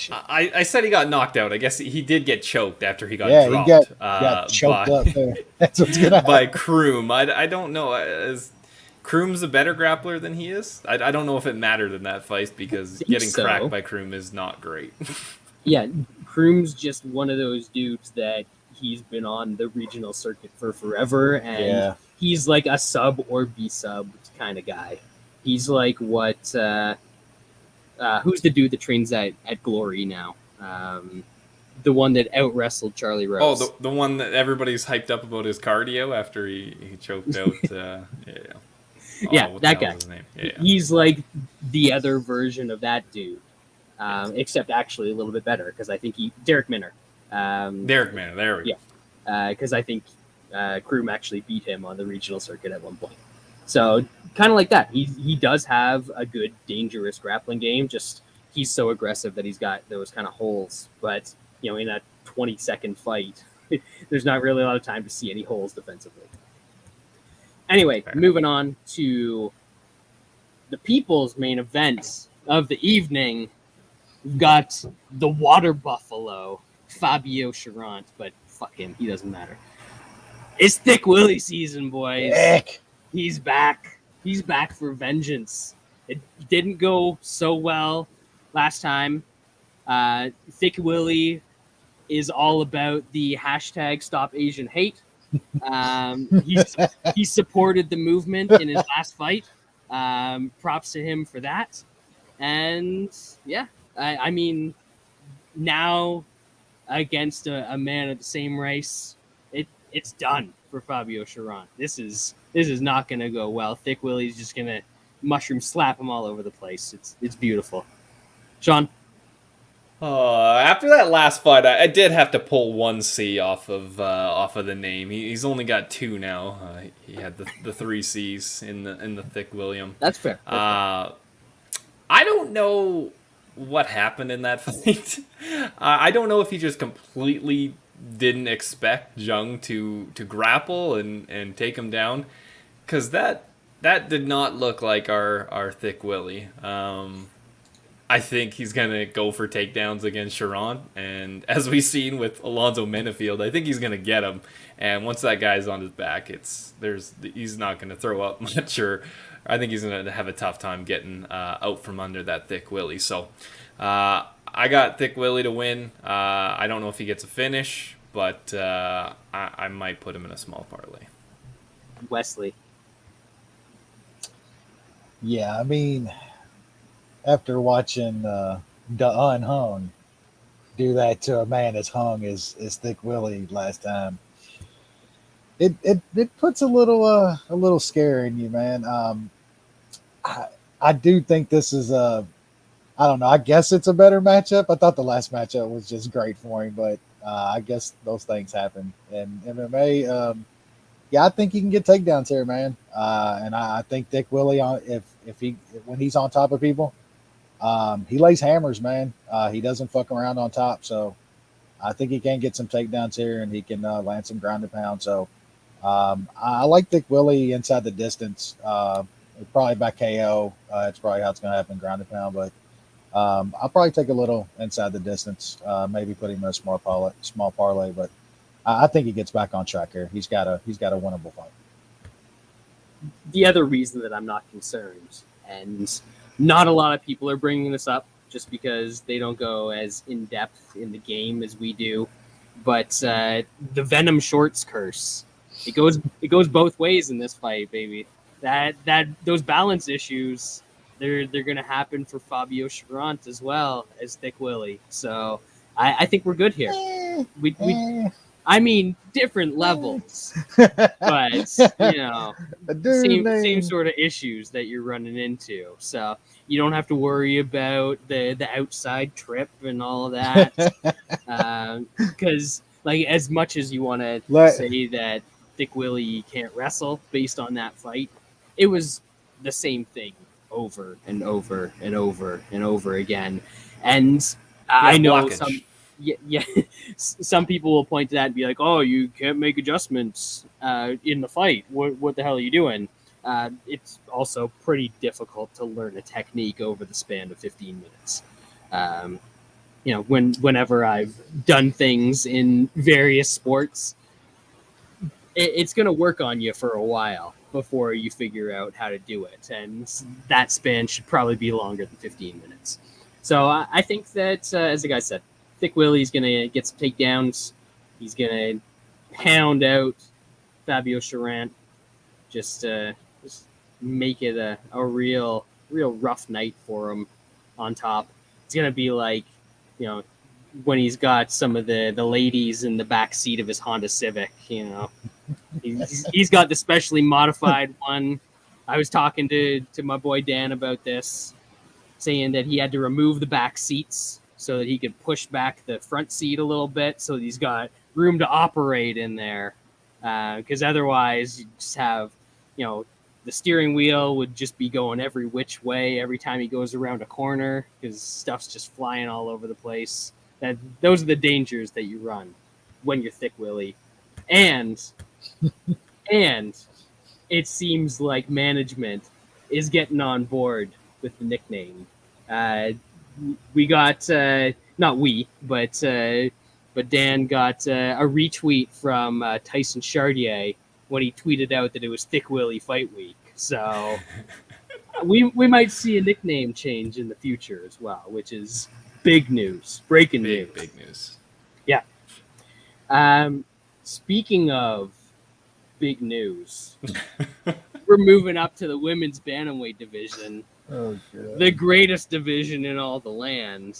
I said he got knocked out. I guess he did get choked after he got dropped. He got choked up there. That's what's gonna happen. By Kroom. I don't know. Is Kroom's a better grappler than he is? I don't know if it mattered in that fight because getting cracked by Kroom is not great. Yeah, Kroom's just one of those dudes that he's been on the regional circuit for forever, and he's like a sub or B sub kind of guy. He's like what who's the dude that trains at Glory now? The one that out wrestled Charlie Rose. Oh, the one that everybody's hyped up about his cardio after he choked out. That guy. He's like the other version of that dude, except actually a little bit better because I think Derek Minner. Derek Minner, there we go. Because I think Kroom actually beat him on the regional circuit at one point. So kind of like that. He does have a good, dangerous grappling game. Just he's so aggressive that he's got those kind of holes. But in a 20-second fight, there's not really a lot of time to see any holes defensively. Anyway, moving on to the people's main event of the evening. We've got the water buffalo, Fabio Cherant, but fuck him, he doesn't matter. It's THICC Willie season, boys. Heck. He's back. He's back for vengeance. It didn't go so well last time. THICC Willie is all about the hashtag Stop Asian Hate. He supported the movement in his last fight. Props to him for that. And yeah, I mean, now against a man of the same race, it's done for Fabio Cherant. This is not going to go well. THICC Willie's just going to mushroom slap him all over the place. It's beautiful. Sean? After that last fight, I did have to pull one C off of the name. He's only got two now. He had the three C's in the THICC William. That's fair. I don't know what happened in that fight. I don't know if he just completely didn't expect Jung to grapple and take him down, because that did not look like our THICC Willie. I think he's gonna go for takedowns against Cherant, and as we've seen with Alonzo Menifield, I think he's gonna get him. And once that guy's on his back, he's not gonna throw up much, or I think he's gonna have a tough time getting out from under that THICC Willie. So I got THICC Willie to win. I don't know if he gets a finish, but I might put him in a small parlay. Wesley. Yeah, I mean, after watching the Unhung do that to a man as hung as THICC Willie last time, it puts a little scare in you, man. I do think this is I don't know. I guess it's a better matchup. I thought the last matchup was just great for him, but I guess those things happen in MMA. Yeah, I think he can get takedowns here, man. And I think THICC Willie, when he's on top of people, he lays hammers, man. He doesn't fuck around on top. So I think he can get some takedowns here, and he can land some ground and pound. So I like THICC Willie inside the distance. Probably by KO. It's probably how it's going to happen, ground and pound. But I'll probably take a little inside the distance, maybe put him in a small parlay. But I think he gets back on track here. He's got a winnable fight. The other reason that I'm not concerned, and Not a lot of people are bringing this up just because they don't go as in depth in the game as we do. But the Venom Shorts curse, it goes both ways in this fight, baby. That those balance issues, they're going to happen for Fabio Cherant as well as THICC Willie. So I think we're good here. I mean, different levels, but same sort of issues that you're running into. So you don't have to worry about the outside trip and all of that, because like as much as you want to say that THICC Willie can't wrestle based on that fight, it was the same thing over and over and over and over again, and I know blockage. Some people will point to that and be like, "Oh, you can't make adjustments in the fight. What the hell are you doing?" It's also pretty difficult to learn a technique over the span of 15 minutes. Whenever I've done things in various sports, it's going to work on you for a while before you figure out how to do it, and that span should probably be longer than 15 minutes. So I think that, as the guy said, THICC Willie's going to get some takedowns. He's going to pound out Fabio Cherant. Just make it a real rough night for him on top. It's going to be like, when he's got some of the ladies in the back seat of his Honda Civic, He's got the specially modified one. I was talking to my boy Dan about this, saying that he had to remove the back seats so that he could push back the front seat a little bit so that he's got room to operate in there. Because otherwise, you just have, the steering wheel would just be going every which way every time he goes around a corner because stuff's just flying all over the place. Those are the dangers that you run when you're THICC Willie. And it seems like management is getting on board with the nickname. We got not we, but Dan got a retweet from Tyson Chartier when he tweeted out that it was THICC Willie Fight Week. So we might see a nickname change in the future as well, which is big news, breaking news. Big news. Yeah. Speaking of big news, we're moving up to the women's bantamweight division. Oh, God. The greatest division in all the land,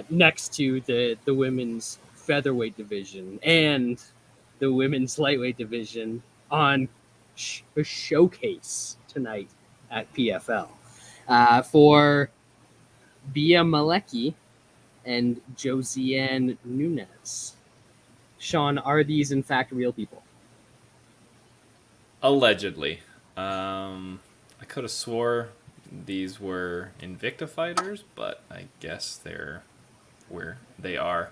next to the women's featherweight division and the women's lightweight division on a showcase tonight at PFL for Bia Malecki and Josiane Nunes. Sean, are these in fact real people? Allegedly. I could have swore these were Invicta fighters, but I guess they're where they are.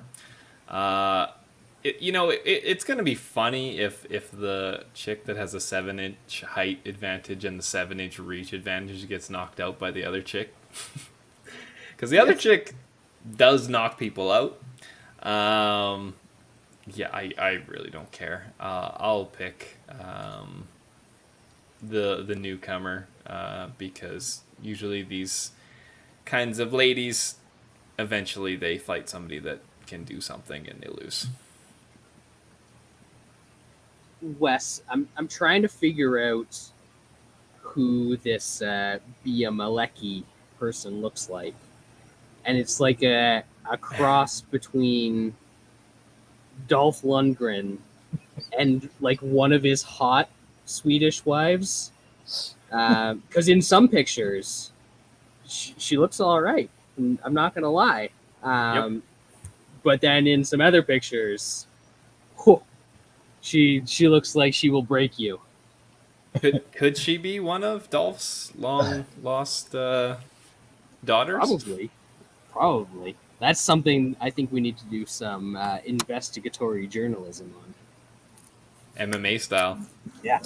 It's going to be funny if the chick that has a 7-inch height advantage and the 7-inch reach advantage gets knocked out by the other chick. Because the other chick does knock people out. Yeah, I really don't care. I'll pick the newcomer because usually these kinds of ladies, eventually they fight somebody that can do something and they lose. Wes, I'm trying to figure out who this Bia Malecki person looks like, and it's like a cross between Dolph Lundgren and like one of his hot Swedish wives, because in some pictures she looks all right. I'm not gonna lie, but then in some other pictures, she looks like she will break you. Could she be one of Dolph's long lost daughters? Probably. That's something I think we need to do some investigatory journalism on. MMA style. Yeah.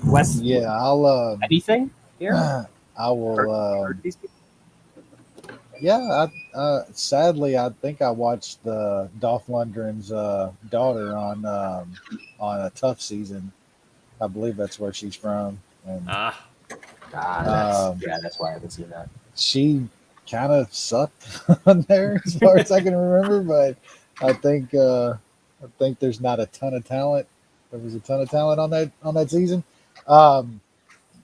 Wes. Yeah, I'll. Anything here? I will. Yeah. Sadly, I think I watched the Dolph Lundgren's daughter on a Tough Season. I believe that's where she's from. And That's why I haven't seen that. She kind of sucked on there as far as I can remember, but I think there's not a ton of talent. There was a ton of talent on that season.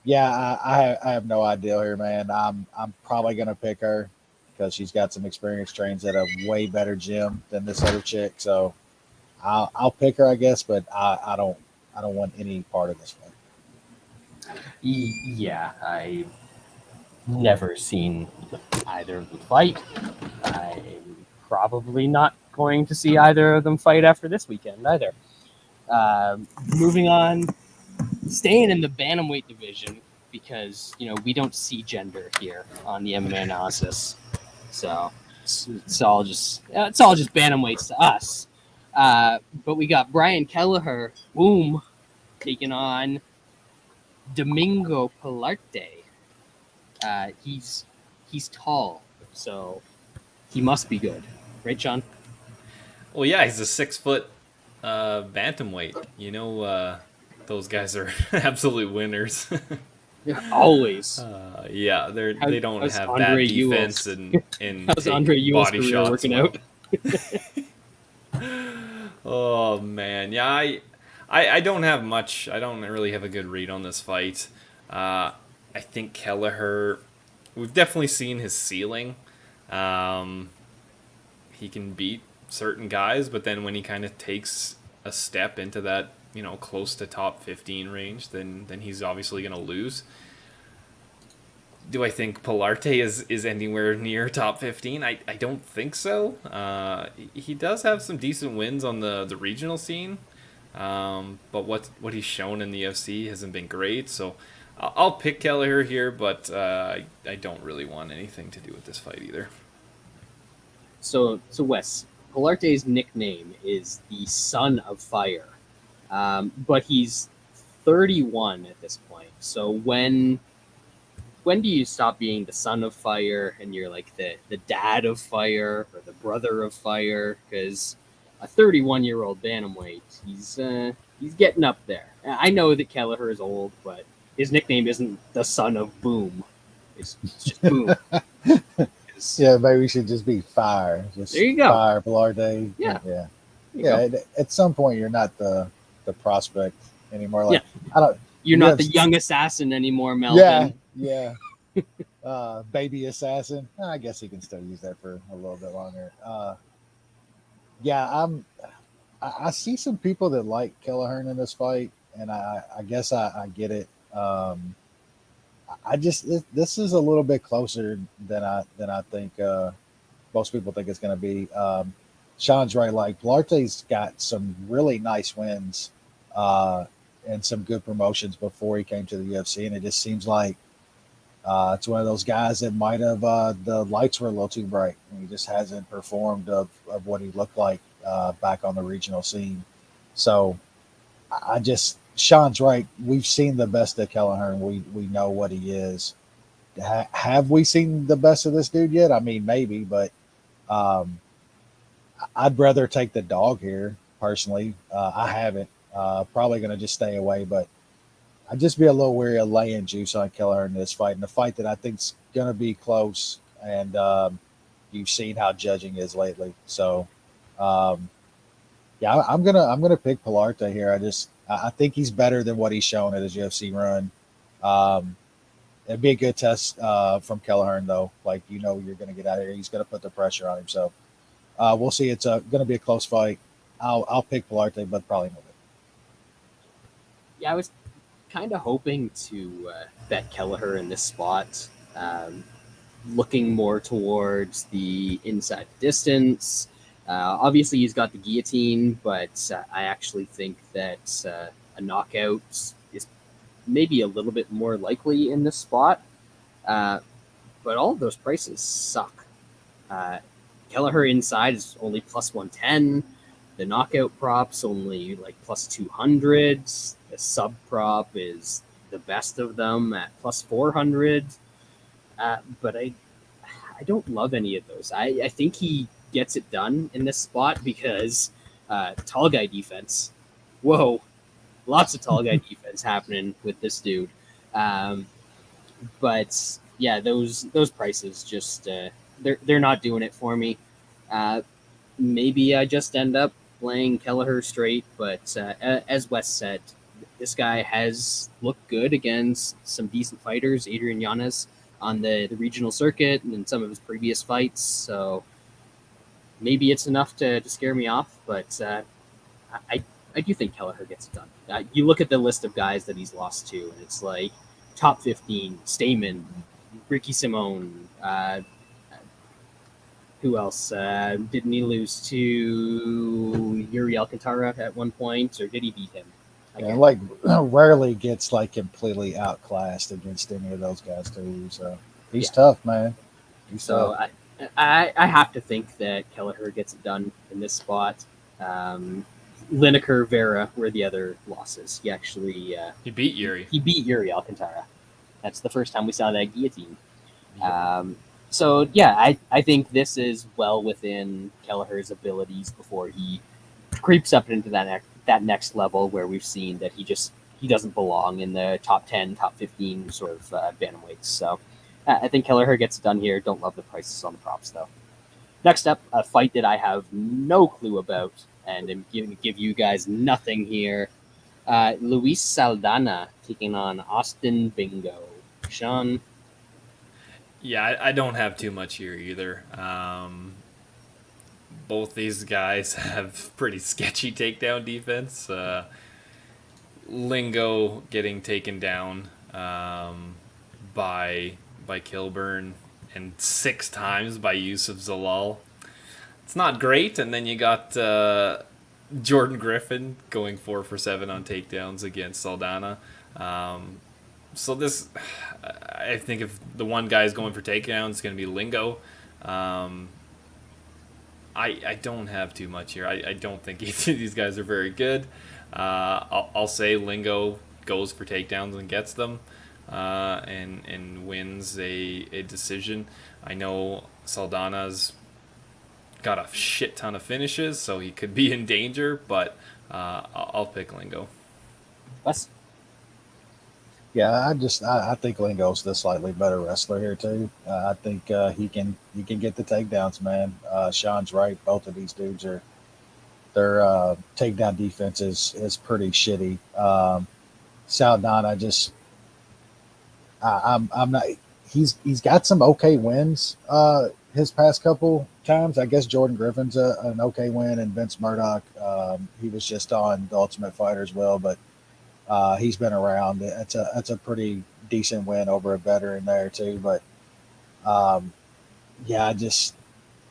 Yeah, I have no idea here, man. I'm probably gonna pick her because she's got some experience, trains at a way better gym than this other chick. So I'll pick her, I guess, but I don't want any part of this one. Yeah, I've never seen either of them fight. I'm probably not going to see either of them fight after this weekend either. Moving on, staying in the bantamweight division because we don't see gender here on the MMA Analysis, so it's all just bantamweights to us. But we got Brian Kelleher, boom, taking on Domingo Pilarte. He's tall, so he must be good, right, Sean? Well, yeah, he's a 6 foot bantamweight. Those guys are absolute winners. Always. Yeah, they don't have Andre that defense and how's Andre Ewell's body career shots working out? Oh man, yeah, I don't have much. I don't really have a good read on this fight. I think Kelleher, we've definitely seen his ceiling. He can beat certain guys, but then when he kind of takes a step into that, close to top 15 range, then he's obviously going to lose. Do I think Pilarte is anywhere near top 15? I don't think so. He does have some decent wins on the regional scene, but what he's shown in the UFC hasn't been great. So I'll pick Kelleher here, but I don't really want anything to do with this fight either. So Wes, Pilarte's nickname is the Son of Fire, but he's 31 at this point. So when do you stop being the Son of Fire and you're like the Dad of Fire or the Brother of Fire? Because a 31-year-old bantamweight, he's getting up there. I know that Kelleher is old, but his nickname isn't the Son of Boom. It's just Boom. Yeah, maybe we should just be Fire. Just there you go. Fire, Pilarte. Yeah. At some point, you're not the prospect anymore. Like, You're not the young assassin anymore, Melvin. Yeah. Baby assassin. I guess he can still use that for a little bit longer. I see some people that like Kelleher in this fight, and I guess I get it. This is a little bit closer than I think most people think it's going to be. Sean's right. Like, Pilarte's got some really nice wins and some good promotions before he came to the UFC, and it just seems like it's one of those guys that might have the lights were a little too bright, and he just hasn't performed of what he looked like back on the regional scene. So Sean's right. We've seen the best of Kelleher, and we know what he is. Have we seen the best of this dude yet? I mean, maybe, but I'd rather take the dog here personally. I haven't. Probably going to just stay away, but I'd just be a little wary of laying juice on Kelleher in this fight, and a fight that I think's going to be close. And you've seen how judging is lately, so I'm gonna pick Pilarte here. I think he's better than what he's shown at his UFC run. It'd be a good test from Kelleher, though. Like, you're going to get out of here. He's going to put the pressure on him. So we'll see. It's going to be a close fight. I'll pick Pilarte, but probably not. Yeah, I was kind of hoping to bet Kelleher in this spot, looking more towards the inside distance. Obviously, he's got the guillotine, but I actually think that a knockout is maybe a little bit more likely in this spot. But all of those prices suck. Kelleher inside is only plus 110. The knockout prop's only like plus 200. The sub prop is the best of them at plus 400. But I don't love any of those. I think he gets it done in this spot because tall guy defense. Whoa, lots of tall guy defense happening with this dude. But yeah, those prices just they're not doing it for me. Maybe I just end up playing Kelleher straight, but as Wes said, this guy has looked good against some decent fighters, Adrian Yanez on the regional circuit and in some of his previous fights. So maybe it's enough to scare me off, but I do think Kelleher gets it done. You look at the list of guys that he's lost to, and it's like top 15, Stamen, Ricky Simone, who else? Didn't he lose to Yuri Alcantara at one point, or did he beat him? Yeah, like rarely gets like completely outclassed against any of those guys too. So he's tough, man. He's so tough. I have to think that Kelleher gets it done in this spot. Lineker, Vera were the other losses. He actually he beat Yuri. He beat Yuri Alcantara. That's the first time we saw that guillotine. So yeah, I think this is well within Kelleher's abilities before he creeps up into that next level where we've seen that he doesn't belong in the top 10, top 15 sort of bantamweights. So I think Kelleher gets it done here. Don't love the prices on the props though. Next up, a fight that I have no clue about, and I'm going to give you guys nothing here. Luis Saldana taking on Austin Bingo. Sean? Yeah, I don't have too much here either. Both these guys have pretty sketchy takedown defense. Lingo getting taken down by Kilburn and 6 times by Yusuf Zalal. It's not great. And then you got Jordan Griffin going 4 for 7 on takedowns against Saldana. So this, I think if the one guy is going for takedowns, it's going to be Lingo. I don't have too much here. I don't think either of these guys are very good. I'll say Lingo goes for takedowns and gets them, and wins a decision. I know Saldana's got a shit ton of finishes, so he could be in danger, but I'll pick Lingo. Wes? Yeah, I think Lingo's the slightly better wrestler here too. I think he can get the takedowns, man. Sean's right. Both of these dudes are their takedown defense is pretty shitty. Saldana, I'm not. He's got some okay wins. His past couple times, I guess Jordan Griffin's an okay win, and Vince Murdoch. He was just on The Ultimate Fighter as well, but. He's been around. That's a pretty decent win over a veteran there too. But yeah,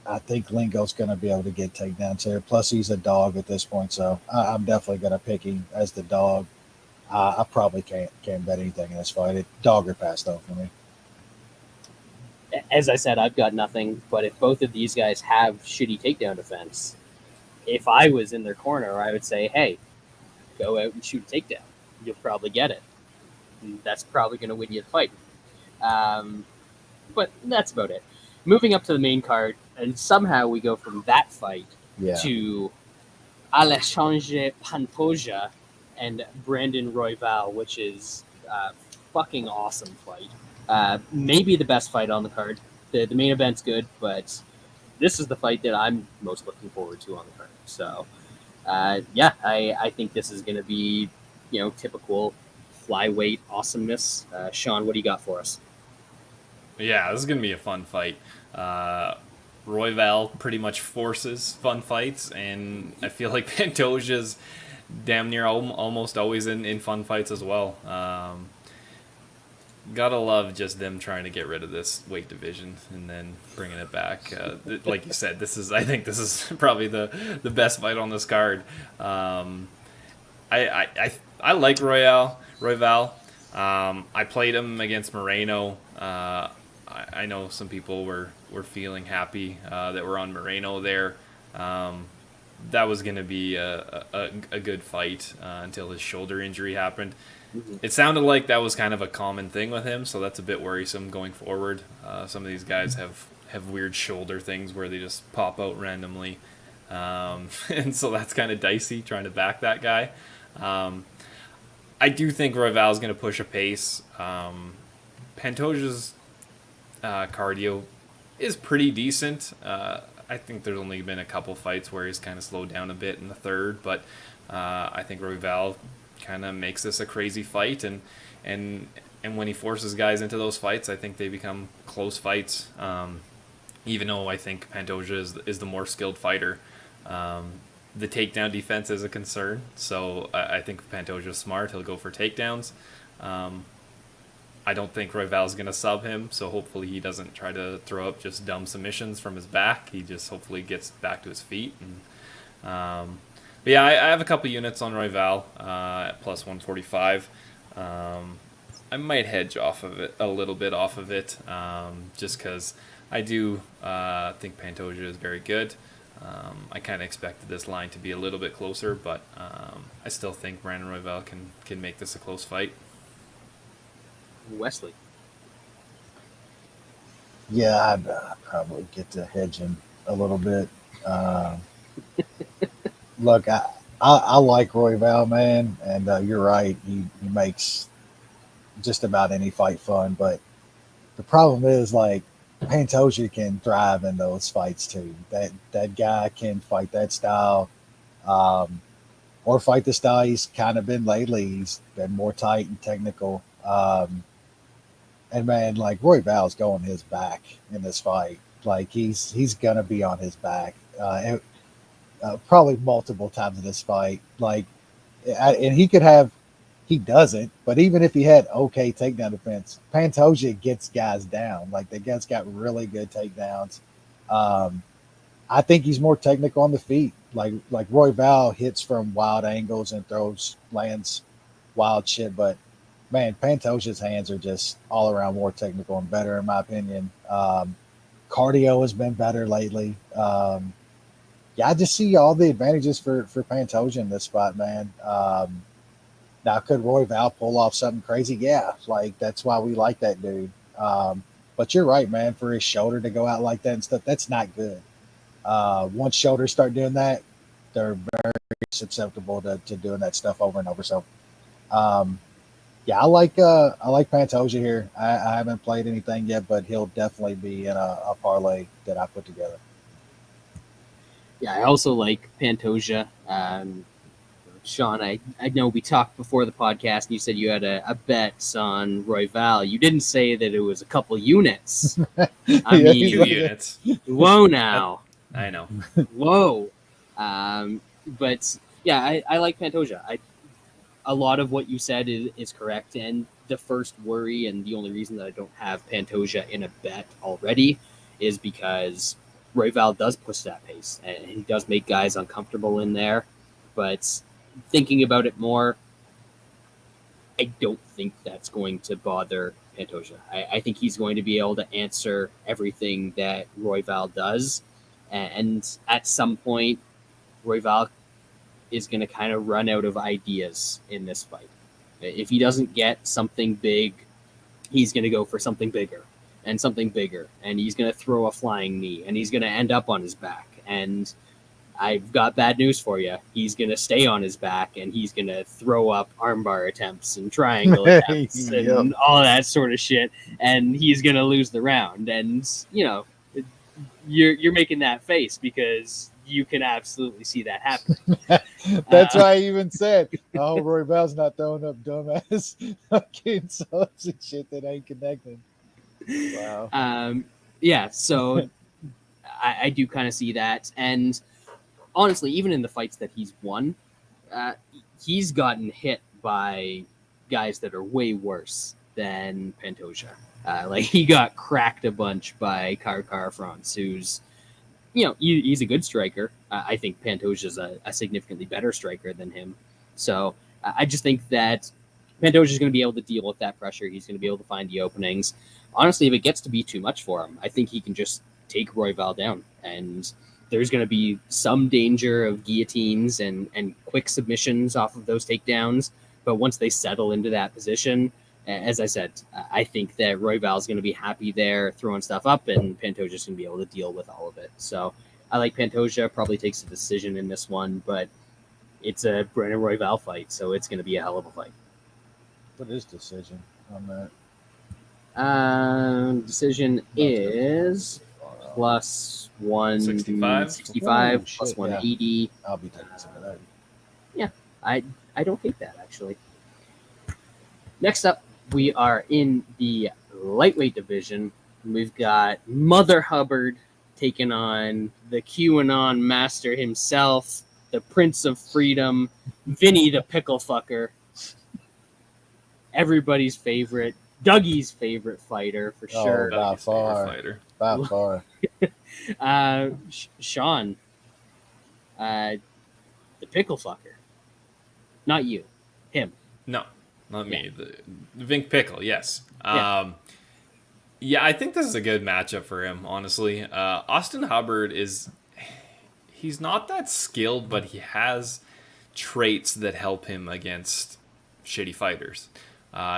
I think Lingo's going to be able to get takedowns here. Plus, he's a dog at this point, so I'm definitely going to pick him as the dog. I probably can't bet anything in this fight. Dog or pass though for me. As I said, I've got nothing. But if both of these guys have shitty takedown defense, if I was in their corner, I would say, hey, go out and shoot a takedown. You'll probably get it. And that's probably going to win you the fight. But that's about it. Moving up to the main card, and somehow we go from that fight to Alexandre Pantoja and Brandon Royval, which is a fucking awesome fight. Maybe the best fight on the card. The main event's good, but this is the fight that I'm most looking forward to on the card. So, I think this is going to be typical flyweight awesomeness. Sean, what do you got for us? Yeah, this is going to be a fun fight. Royval pretty much forces fun fights, and I feel like Pantoja's damn near almost always in fun fights as well. Gotta love just them trying to get rid of this weight division and then bringing it back. Like you said, I think this is probably the best fight on this card. I like Royval. I played him against Moreno. I know some people were feeling happy that we're on Moreno there. That was going to be a good fight until his shoulder injury happened. Mm-hmm. It sounded like that was kind of a common thing with him, so that's a bit worrisome going forward. Some of these guys have weird shoulder things where they just pop out randomly. And so that's kind of dicey trying to back that guy. I do think Royval is going to push a pace. Pantoja's cardio is pretty decent. I think there's only been a couple fights where he's kind of slowed down a bit in the third, but I think Royval kind of makes this a crazy fight, and when he forces guys into those fights, I think they become close fights. Even though I think Pantoja is the more skilled fighter, the takedown defense is a concern. So I think if Pantoja's smart, he'll go for takedowns. I don't think Royval's going to sub him, so hopefully he doesn't try to throw up just dumb submissions from his back. He just hopefully gets back to his feet. And, but yeah, I have a couple units on Royval at plus 145. I might hedge off of it a little bit off of it, just because I do think Pantoja is very good. I kind of expected this line to be a little bit closer, but I still think Brandon Royval can make this a close fight. Wesley. Yeah, I'd probably get to hedging a little bit. Look, I like Royval, man, and you're right. He makes just about any fight fun, but the problem is, like, Pantoja can thrive in those fights too. That guy can fight that style, or fight the style he's kind of been lately. He's been more tight and technical. And man, like, Royval's going his back in this fight. Like, he's gonna be on his back, probably multiple times in this fight. Like, and he doesn't. But even if he had okay takedown defense, Pantoja gets guys down. Like, the guy's got really good takedowns. I think he's more technical on the feet. Like Royval hits from wild angles and lands wild shit, but man, Pantoja's hands are just all around more technical and better, in my opinion. Cardio has been better lately. Yeah, I just see all the advantages for Pantoja in this spot, man. Now, could Royval pull off something crazy? Yeah, like, that's why we like that dude. But you're right, man. For his shoulder to go out like that and stuff, that's not good. Once shoulders start doing that, they're very susceptible to doing that stuff over and over. So, yeah, I like Pantoja here. I haven't played anything yet, but he'll definitely be in a parlay that I put together. Yeah, I also like Pantoja. Sean, I know we talked before the podcast, and you said you had a bet on Royval. You didn't say that it was a couple units. I mean, 2 units. Whoa, now. I know. Whoa. But yeah, I like Pantoja. A lot of what you said is correct, and the first worry and the only reason that I don't have Pantoja in a bet already is because Royval does push that pace, and he does make guys uncomfortable in there. But thinking about it more, I don't think that's going to bother Pantoja. I think he's going to be able to answer everything that Royval does, and at some point, Royval is going to kind of run out of ideas in this fight. If he doesn't get something big, he's going to go for something bigger, and he's going to throw a flying knee, and he's going to end up on his back. And I've got bad news for you. He's going to stay on his back, and he's going to throw up armbar attempts and triangle attempts and all that sort of shit, and he's going to lose the round. And, you know, you're making that face because you can absolutely see that happening. That's why I even said, "Oh, Royval's not throwing up dumbass fucking subs and shit that ain't connecting." Wow. Yeah. So I do kind of see that, and honestly, even in the fights that he's won, he's gotten hit by guys that are way worse than Pantoja. Like, he got cracked a bunch by Kakhramonov, who's, you know, he's a good striker. I think Pantoja's a significantly better striker than him. So I just think that Pantoja's going to be able to deal with that pressure. He's going to be able to find the openings. Honestly, if it gets to be too much for him, I think he can just take Royval down. And there's going to be some danger of guillotines and quick submissions off of those takedowns. But once they settle into that position, as I said, I think that Royval's going to be happy there throwing stuff up, and Pantoja's going to be able to deal with all of it. So I like Pantoja, probably takes a decision in this one, but it's a Brandon Royval fight, so it's going to be a hell of a fight. What is decision on that? Decision is plus 165, plus 180. Yeah. I'll be taking some of that. Yeah, I don't hate that, actually. Next up, we are in the lightweight division. We've got Mother Hubbard taking on the QAnon master himself, the Prince of Freedom, Vinny the Pickle Fucker. Everybody's favorite, Dougie's favorite fighter, for sure. By far. By far. Sean, the Pickle Fucker. Not you. Him. No, not me. The Vink Pickle, yes. Yeah, I think this is a good matchup for him, honestly. Austin Hubbard he's not that skilled, but he has traits that help him against shitty fighters.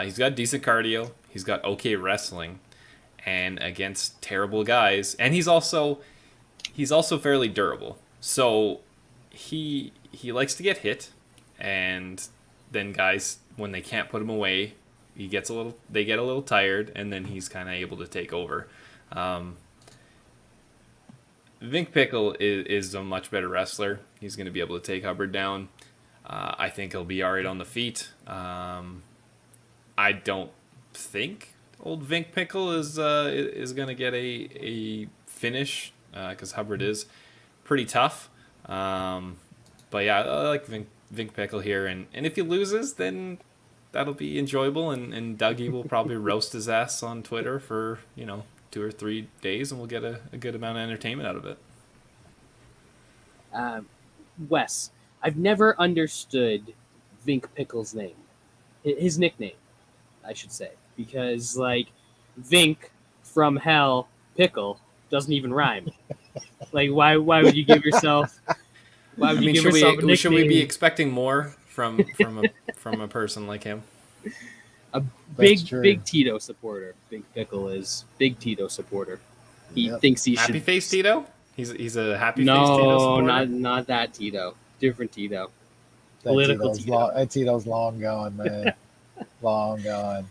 He's got decent cardio, he's got okay wrestling, and against terrible guys, and he's also fairly durable. So he likes to get hit, and then guys, when they can't put him away, they get a little tired, and then he's kind of able to take over. Vink Pickle is a much better wrestler. He's going to be able to take Hubbard down. I think he'll be all right on the feet. I don't think old Vink Pickle is going to get a finish because Hubbard is pretty tough. But yeah, I like Vink Pickle here, and if he loses, then that'll be enjoyable, and Dougie will probably roast his ass on Twitter for 2 or 3 days, and we'll get a good amount of entertainment out of it. Wes, I've never understood Vink Pickle's name, his nickname, I should say, because Vink from hell, Pickle doesn't even rhyme. Why would you give yourself? Why would you give yourself a nickname? Should we be expecting more from a person like him? A big Tito supporter. Vink Pickle is big Tito supporter. He thinks he should. Happy face Tito? He's a happy face Tito supporter? No, not that Tito. Different Tito. Political Tito. That Tito's long gone, man. Long gone.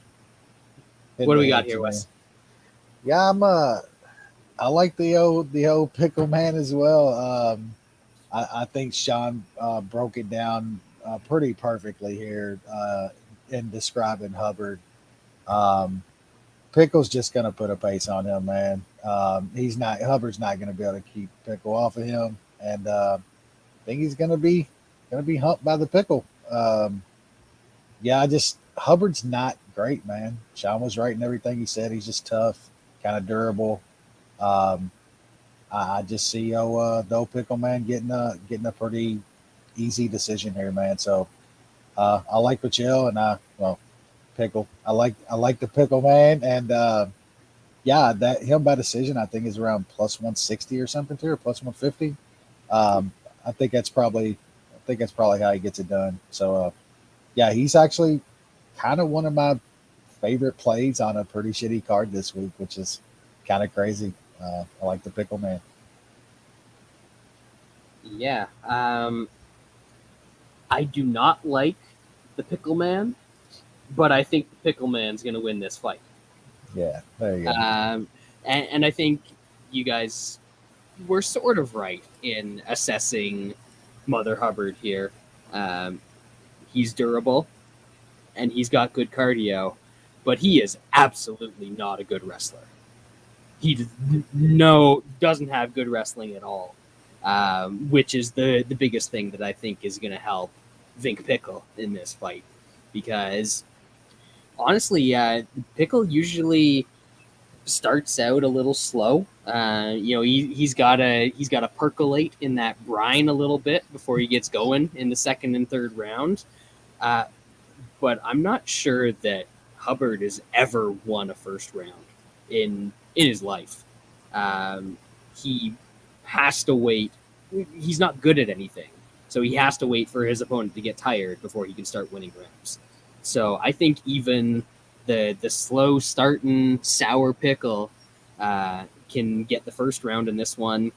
What do we got here, Wes? Yeah, I like the old Pickle man as well. I think Sean broke it down pretty perfectly here in describing Hubbard. Pickle's just going to put a pace on him, man. Hubbard's not going to be able to keep Pickle off of him, and I think he's going to be humped by the Pickle. Hubbard's not great, man. Sean was right in everything he said. He's just tough, kind of durable. I just see the old Pickle man getting a pretty easy decision here, man. So I like Pichel and Pickle. I like the Pickle man, and that him by decision I think is around plus 160 or something too, or plus 150. I think that's probably how he gets it done. So he's actually kind of one of my favorite plays on a pretty shitty card this week, which is kind of crazy. I like the Pickle man. Yeah. I do not like the Pickle man, but I think the Pickle man's going to win this fight. Yeah, there you go. And I think you guys were sort of right in assessing Mother Hubbard here. He's durable, and he's got good cardio, but he is absolutely not a good wrestler. He doesn't have good wrestling at all, which is the biggest thing that I think is going to help Vink Pickle in this fight, because honestly, Pickle usually starts out a little slow. He's got to percolate in that brine a little bit before he gets going in the second and third round. But I'm not sure that Hubbard has ever won a first round in his life. He has to wait. He's not good at anything, so he has to wait for his opponent to get tired before he can start winning rounds. So I think even the slow starting sour Pickle can get the first round in this one,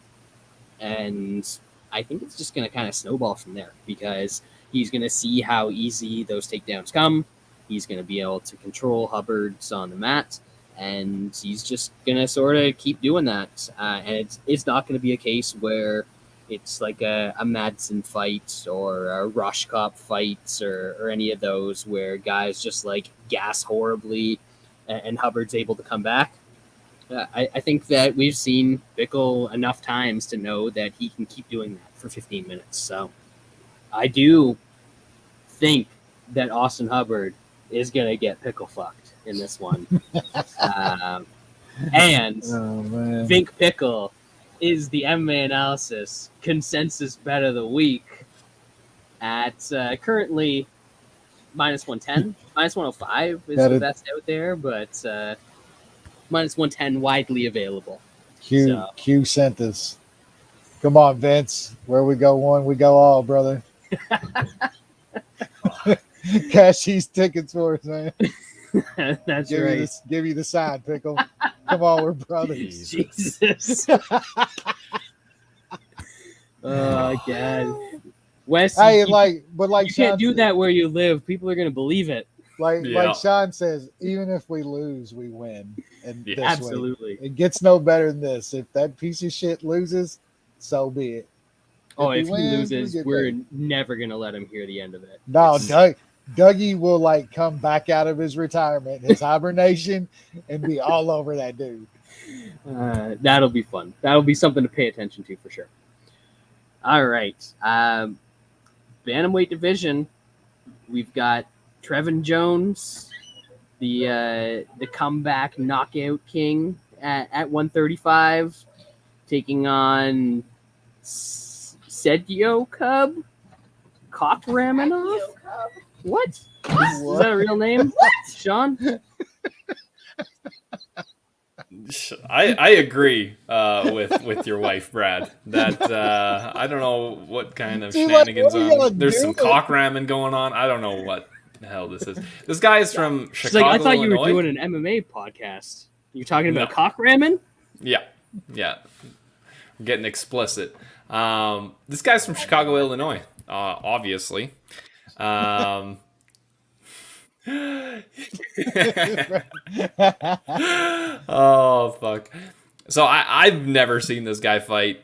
and I think it's just going to kind of snowball from there, because he's going to see how easy those takedowns come. He's going to be able to control Hubbard's on the mat, and he's just gonna sort of keep doing that. And it's not gonna be a case where it's like a Madsen fight or a Roshkop fights or any of those where guys just like gas horribly and Hubbard's able to come back. I think that we've seen Pickle enough times to know that he can keep doing that for 15 minutes. So I do think that Austin Hubbard is going to get pickle fucked in this one. And Vink Pickle is the MMA Analysis consensus bet of the week at currently minus 110. Minus 105 is the best out there, but minus 110 widely available. Q sent us. Come on, Vince. Where we go one, we go all, brother. Cash these tickets for us, man. That's give right. Give you the sign, Pickle. Come on, we're brothers. Jesus. Oh, God. Wes, hey, you you can't do that where you live. People are going to believe it. Like Sean says, even if we lose, we win. And absolutely. It gets no better than this. If that piece of shit loses, so be it. If he loses, we're never going to let him hear the end of it. No, Dougie will come back out of his retirement, his hibernation, and be all over that dude. That'll be fun. That'll be something to pay attention to for sure. All right. Bantamweight division, we've got Trevin Jones, the comeback knockout king at 135, taking on Sergio Kakhramonov. What? Is that a real name? Sean? I agree with your wife, Brad. That I don't know what kind of shenanigans on. There's some cock ramen going on. I don't know what the hell this is. This guy is from Chicago, I thought you Illinois. were doing an MMA podcast. You're talking about cock ramen? Yeah. I'm getting explicit. This guy's from Chicago, Illinois. Obviously. Oh fuck. So I've never seen this guy fight.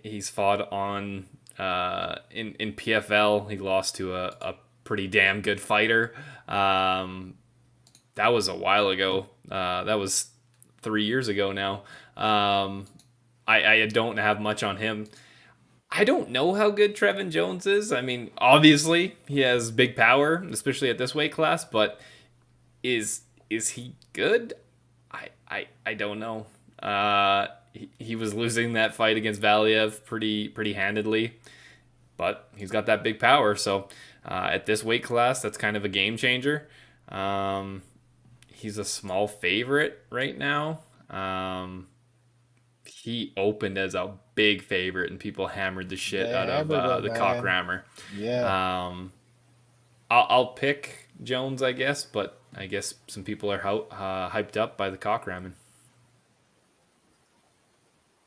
He's fought on in PFL. He lost to a pretty damn good fighter. That was a while ago. That was 3 years ago now. I don't have much on him. I don't know how good Trevin Jones is. I mean, obviously he has big power, especially at this weight class. But is he good? I don't know. He was losing that fight against Valiev pretty handedly, but he's got that big power. So at this weight class, that's kind of a game changer. He's a small favorite right now. He opened as a big favorite, and people hammered the shit out of the cockrammer. Yeah. I'll pick Jones, I guess, but I guess some people are hyped up by the cockramming.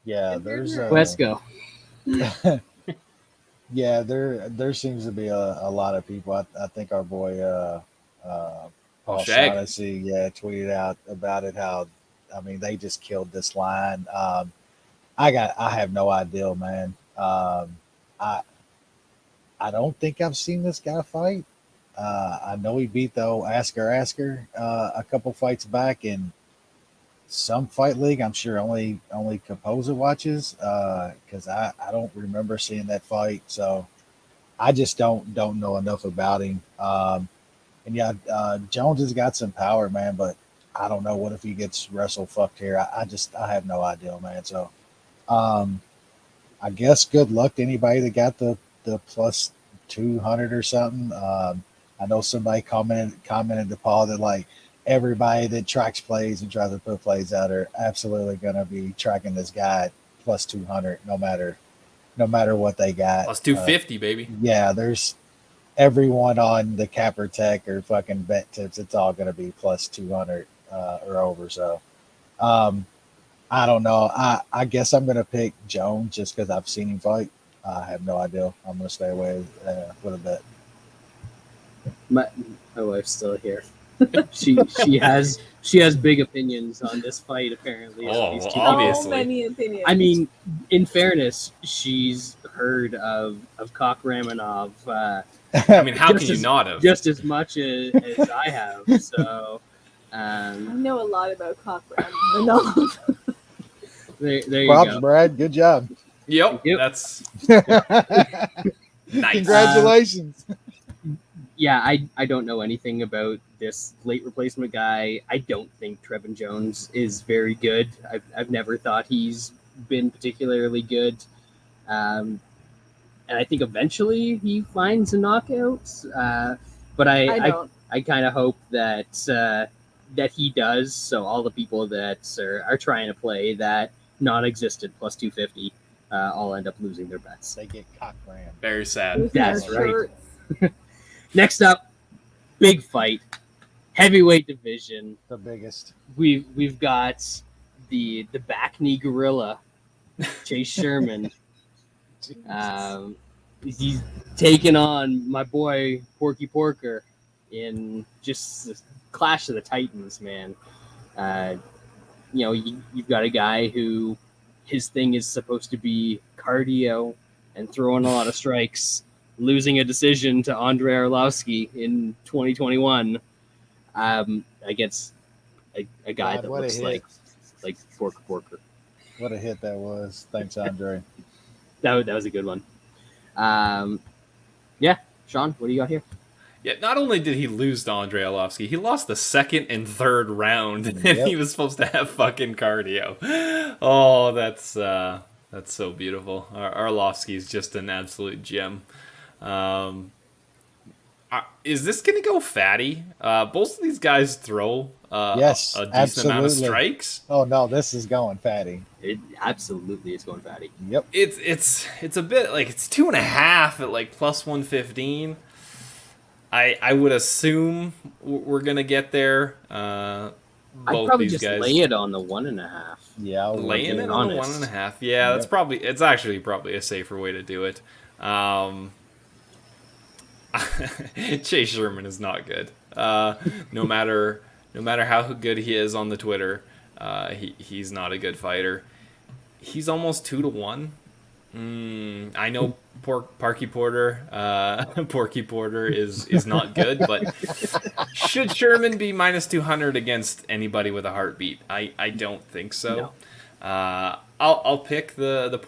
Yeah, there's let's go. Yeah, there seems to be a lot of people. I think our boy Paul Shaughnessy, tweeted out about it. How they just killed this line. I have no idea, man. I don't think I've seen this guy fight. I know he beat though Asker a couple fights back in some fight league. I'm sure only Composer watches because I don't remember seeing that fight. So I just don't know enough about him. Jones has got some power, man, but I don't know what if he gets wrestle fucked here. I have no idea, man. So I guess good luck to anybody that got the plus 200 or something. I know somebody commented to Paul that everybody that tracks plays and tries to put plays out are absolutely going to be tracking this guy at plus 200 no matter what they got. Plus 250, baby. Yeah, there's everyone on the Capper Tech or fucking Bet Tips. It's all going to be plus 200 or over. So I don't know. I guess I'm going to pick Jones just because I've seen him fight. I have no idea. I'm going to stay away with a bet. My wife's still here. She has big opinions on this fight. Apparently, obviously. So many opinions. I mean, in fairness, she's heard of Kakhramonov. I mean, how can you not have? Just as much as I have. So I know a lot about Kakhramonov. there you Props, go. Brad. Good job. Yep. Yep. That's nice. Congratulations. Yeah, I don't know anything about this late replacement guy. I don't think Trevin Jones is very good. I've never thought he's been particularly good. And I think eventually he finds a knockout. But I kind of hope that he does. So all the people that are trying to play that non-existent plus 250 all end up losing their bets. They get cock ran. Very sad. That's right. Next up, big fight, heavyweight division. The biggest. We've got the back knee gorilla, Chase Sherman. He's taking on my boy Porky Porker in just the Clash of the Titans, man. You've got a guy who his thing is supposed to be cardio and throwing a lot of strikes, losing a decision to Andrei Arlovsky in 2021 against a guy that looks like Porker. What a hit that was. Thanks, Andre. That was a good one. Sean, what do you got here? Yeah, not only did he lose to Andrei Arlovsky, he lost the second and third round, and he was supposed to have fucking cardio. Oh, that's so beautiful. Arlovsky's just an absolute gem. Is this going to go fatty? Both of these guys throw a decent amount of strikes. Oh no, this is going fatty. It absolutely is going fatty. Yep. It's a bit like it's 2.5 at like plus 115. I would assume we're gonna get there. I'd probably just lay it on the 1.5. Yeah, laying it on the 1.5. Yeah, it's actually probably a safer way to do it. Chase Sherman is not good. No matter how good he is on the Twitter, he's not a good fighter. He's almost 2-1. I know Porky Porter is not good, but should Sherman be minus 200 against anybody with a heartbeat? I don't think so. No. I'll pick the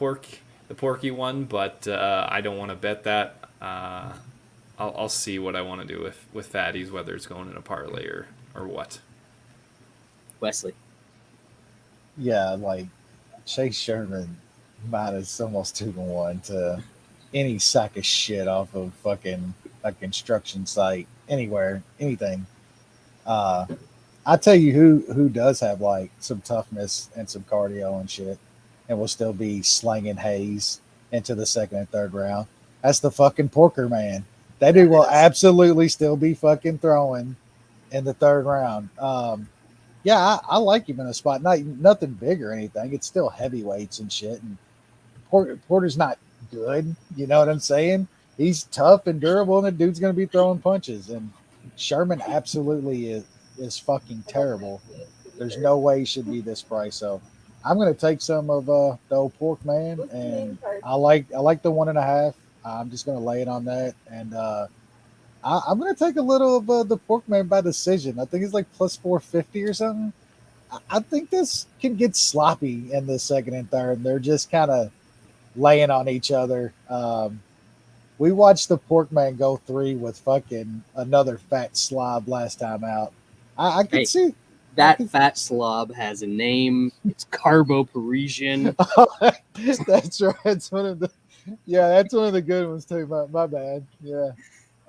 Porky one, but I don't want to bet that. I'll see what I want to do with fatties, whether it's going in a parlay or what. Wesley. Yeah, like Chase Sherman minus almost 2-1 to any sack of shit off of fucking a construction site anywhere, anything. I tell you who does have like some toughness and some cardio and shit, and will still be slanging haze into the second and third round. That's the fucking Porker man. That dude will absolutely still be fucking throwing in the third round. I like him in a spot. Nothing big or anything. It's still heavyweights and shit. And Porter's not good. You know what I'm saying? He's tough and durable, and the dude's going to be throwing punches. And Sherman absolutely is fucking terrible. There's no way he should be this price. So I'm going to take some of the old Pork man, and I like the 1.5. I'm just going to lay it on that. And I'm going to take a little of the Pork man by decision. I think it's like plus 450 or something. I think this can get sloppy in the second and third. They're just kind of laying on each other. We watched the Pork man go 3 with fucking another fat slob last time out. I can see. That fat slob has a name. It's Carbo Parisian. That's right. It's one of the... Yeah, that's one of the good ones too. My bad. Yeah.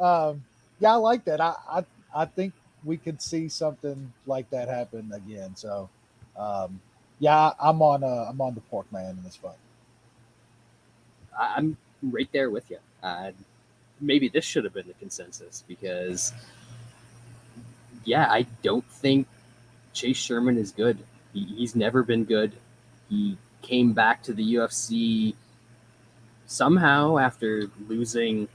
I like that. I think we could see something like that happen again. So, I'm on the Pork man in this fight. I'm right there with you. Maybe this should have been the consensus because, I don't think Chase Sherman is good. He's never been good. He came back to the UFC somehow after losing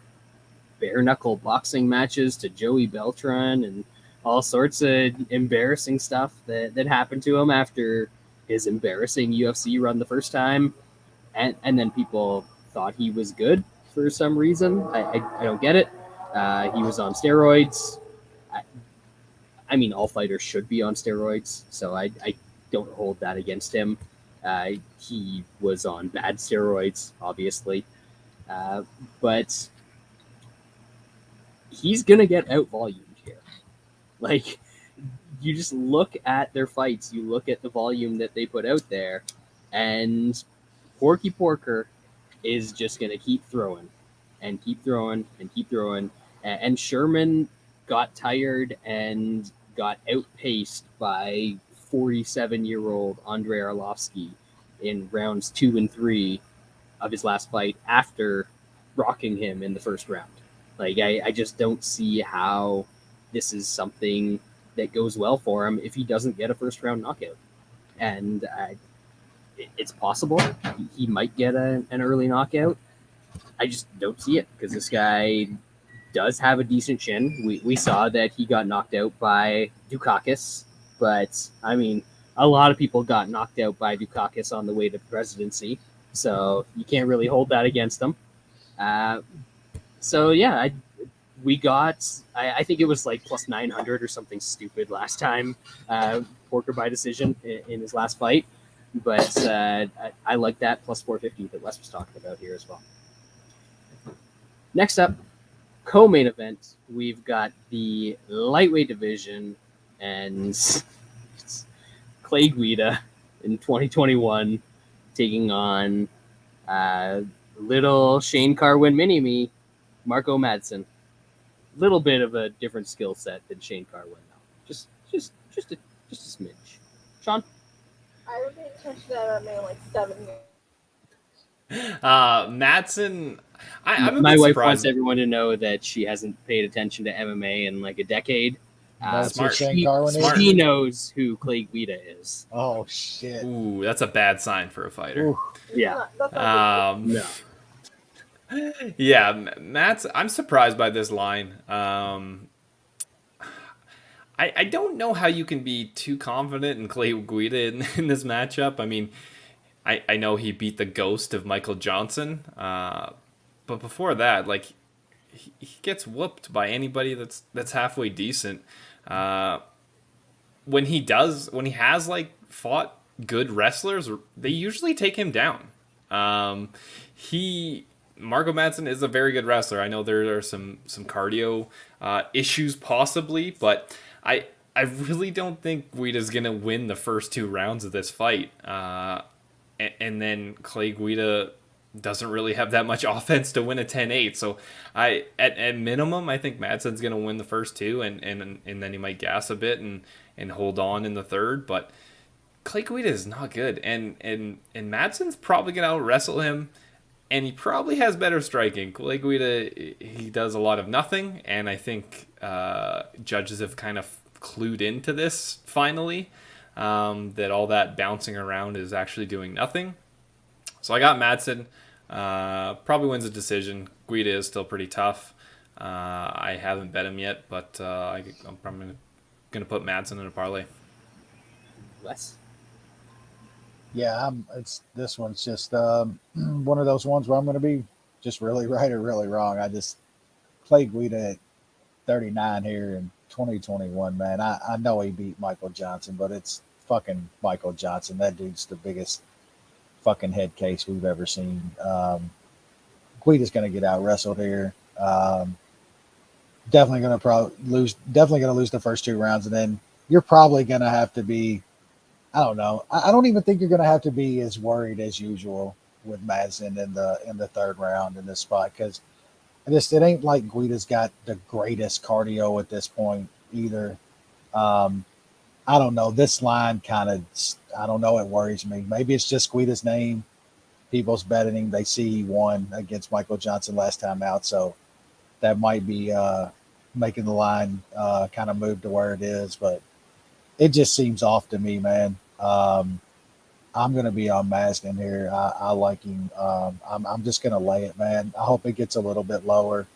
bare knuckle boxing matches to Joey Beltran and all sorts of embarrassing stuff that happened to him after his embarrassing UFC run the first time, and then people thought he was good for some reason. I don't get it. He was on steroids. I mean, all fighters should be on steroids, so I don't hold that against him. He was on bad steroids, obviously, but he's gonna get out volumed here. Like, you just look at their fights, you look at the volume that they put out there, and Porky Porker is just gonna keep throwing and keep throwing and keep throwing. And Sherman got tired and got outpaced by 47-year-old Andrei Arlovsky in rounds 2 and 3 of his last fight after rocking him in the first round. Like, I just don't see how this is something that goes well for him if he doesn't get a first round knockout. And it's possible he might get an early knockout. I just don't see it because this guy does have a decent chin. We saw that he got knocked out by Dukakis, but I mean, a lot of people got knocked out by Dukakis on the way to presidency, so you can't really hold that against them. So yeah, I think it was like plus 900 or something stupid last time, Porker by decision in his last fight, but I like that plus 450 that Wes was talking about here as well. Next up, co-main event, we've got the lightweight division, and it's Clay Guida in 2021 taking on little Shane Carwin mini-me, Marco Madsen. Little bit of a different skill set than Shane Carwin, though. Just a smidge. Sean? I haven't paid attention to MMA in like 7 years. Madsen, I'm my wife surprised. wants everyone to know that she hasn't paid attention to MMA in like a decade. Smart. She knows who Clay Guida is. Oh shit! Ooh, that's a bad sign for a fighter. Ooh. Yeah. No. Yeah, I'm surprised by this line. I don't know how you can be too confident in Clay Guida in this matchup. I mean, I know he beat the ghost of Michael Johnson, but before that, like, he gets whooped by anybody that's halfway decent. When he has like fought good wrestlers, they usually take him down. Marco Madsen is a very good wrestler. I know there are some cardio issues possibly, but I really don't think Guida's gonna win the first 2 rounds of this fight. And then Clay Guida doesn't really have that much offense to win a 10-8. So at minimum, I think Madsen's gonna win the first 2, and then he might gas a bit and hold on in the third. But Clay Guida is not good, and Madsen's probably gonna out wrestle him. And he probably has better striking. Clay Guida, he does a lot of nothing, and I think judges have kind of clued into this finally, that all that bouncing around is actually doing nothing. So I got Madsen. Probably wins a decision. Guida is still pretty tough. I haven't bet him yet, but I'm probably going to put Madsen in a parlay. Wes? Yeah, this one's just one of those ones where I'm going to be just really right or really wrong. I just Clay Guida at 39 here in 2021, man. I know he beat Michael Johnson, but it's fucking Michael Johnson. That dude's the biggest fucking head case we've ever seen. Guida's going to get out wrestled here. Definitely going to lose the first 2 rounds, and then you're probably going to have to be. I don't know. I don't even think you're going to have to be as worried as usual with Madsen in the 3rd round in this spot, because it ain't like Guida's got the greatest cardio at this point either. I don't know. This line kind of, I don't know. It worries me. Maybe it's just Guida's name. People's betting him. They see he won against Michael Johnson last time out, so that might be making the line kind of move to where it is, but it just seems off to me, man. I'm going to be on Madsen here. I like him. I'm just going to lay it, man. I hope it gets a little bit lower.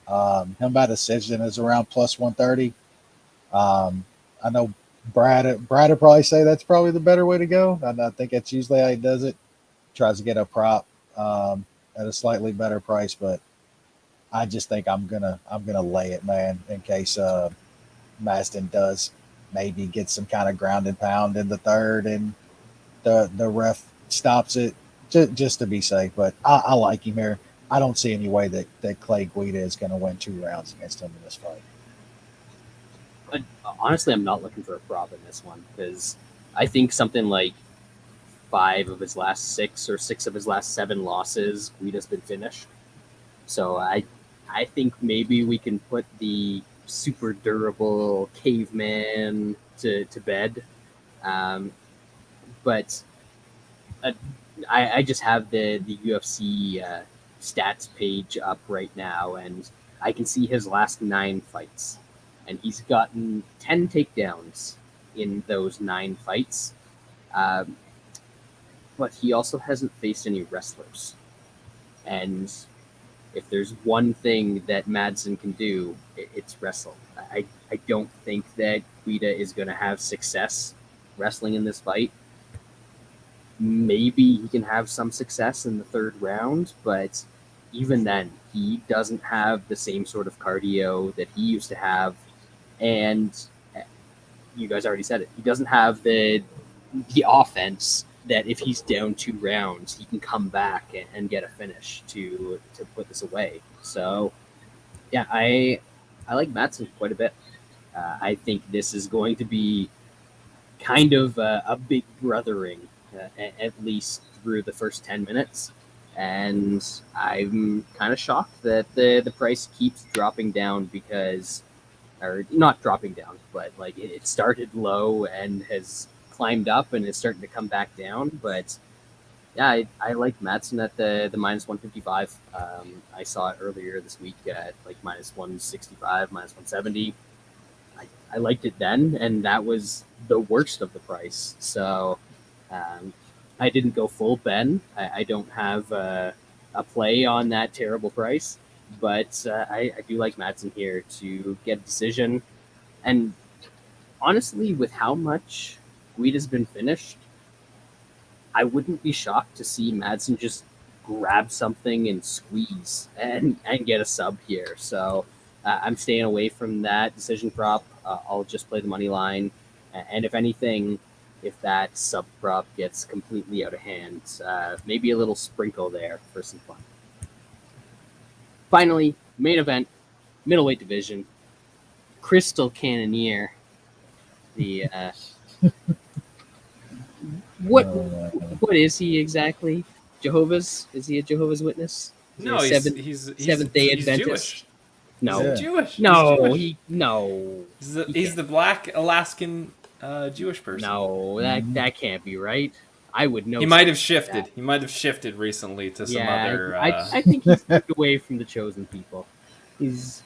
Him by decision is around plus 130. I know Brad would probably say that's probably the better way to go. And I think that's usually how he does it. Tries to get a prop at a slightly better price, but I just think I'm gonna lay it, man, in case Madsen does maybe get some kind of ground and pound in the third, and the ref stops it just to be safe. But I like him here. I don't see any way that Clay Guida is going to win 2 rounds against him in this fight. But honestly, I'm not looking for a prop in this one because I think something like 5 of his last 6 or 6 of his last 7 losses, Guida's been finished. So I think maybe we can put the super durable caveman to bed. But I just have the UFC stats page up right now, and I can see his last 9 fights. And he's gotten 10 takedowns in those 9 fights. But he also hasn't faced any wrestlers. And if there's one thing that Madsen can do, it's wrestle. I don't think that Guida is going to have success wrestling in this fight. Maybe he can have some success in the 3rd round, but even then, he doesn't have the same sort of cardio that he used to have. And you guys already said it. He doesn't have the offense that if he's down 2 rounds, he can come back and get a finish to put this away. So, yeah, I like Madsen quite a bit. I think this is going to be kind of a big brothering, at least through the first 10 minutes. And I'm kind of shocked that the price keeps dropping down because, or not dropping down, but like it started low and has climbed up and is starting to come back down. But yeah, I like Madsen at the minus 155. I saw it earlier this week at like minus 165, minus 170. I liked it then, and that was the worst of the price. So I didn't go full Ben. I don't have a play on that terrible price, but I do like Madsen here to get a decision. And honestly, with how much Guida's been finished, I wouldn't be shocked to see Madsen just grab something and squeeze and get a sub here. So I'm staying away from that decision prop. I'll just play the money line. And if anything, if that sub prop gets completely out of hand, maybe a little sprinkle there for some fun. Finally, main event, middleweight division, Crystal Cannonier. The what is he exactly? Jehovah's? Is he a Jehovah's Witness? No, he's Seventh-day Adventist. Jewish. No, He's Jewish. No, He's Jewish. He's the black Alaskan Jewish person. No, that can't be right. I would know. He might have shifted. He might have shifted recently to some other. I think he's moved away from the chosen people. He's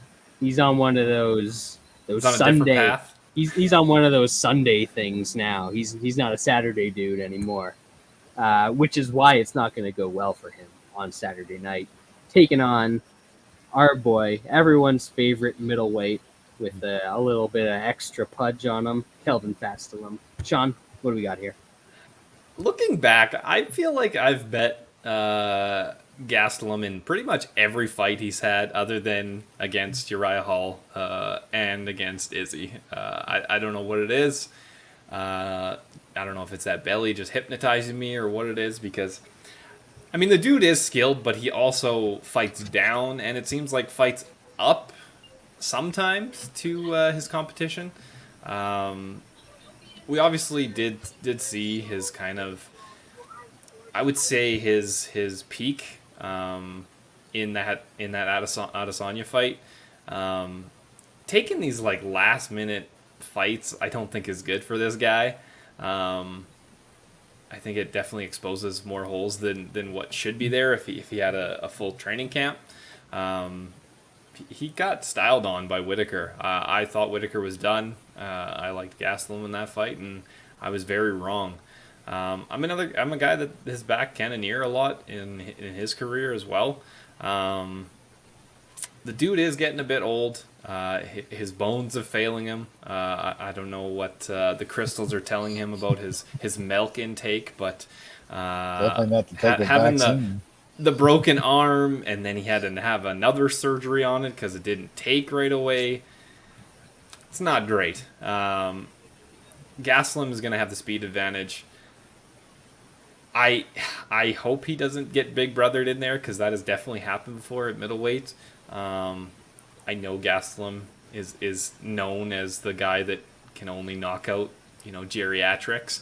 on one of those Sunday. He's on one of those Sunday things now. He's not a Saturday dude anymore, which is why it's not going to go well for him on Saturday night, taking on our boy, everyone's favorite middleweight with a little bit of extra pudge on him, Kelvin Gastelum. Sean, what do we got here? Looking back, I feel like I've bet Gastelum in pretty much every fight he's had, other than against Uriah Hall and against Izzy. I don't know what it is. I don't know if it's that belly just hypnotizing me or what it is, because I mean, the dude is skilled, but he also fights down, and it seems like fights up sometimes to his competition. We obviously did see his kind of, I would say his peak in that Adesanya fight. Taking these like last minute fights, I don't think is good for this guy. I think it definitely exposes more holes than what should be there if he had a full training camp. He got styled on by Whitaker. I thought Whitaker was done. I liked Gastelum in that fight, and I was very wrong. I'm a guy that has backed Cannonier a lot in his career as well. the dude is getting a bit old. His bones are failing him. I don't know what the crystals are telling him about his milk intake, but definitely not to take the having vaccine. the broken arm, and then he had to have another surgery on it because it didn't take right away. It's not great. Gastelum is going to have the speed advantage. I hope he doesn't get big brothered in there, because that has definitely happened before at middleweight. I know Gastelum is known as the guy that can only knock out, geriatrics.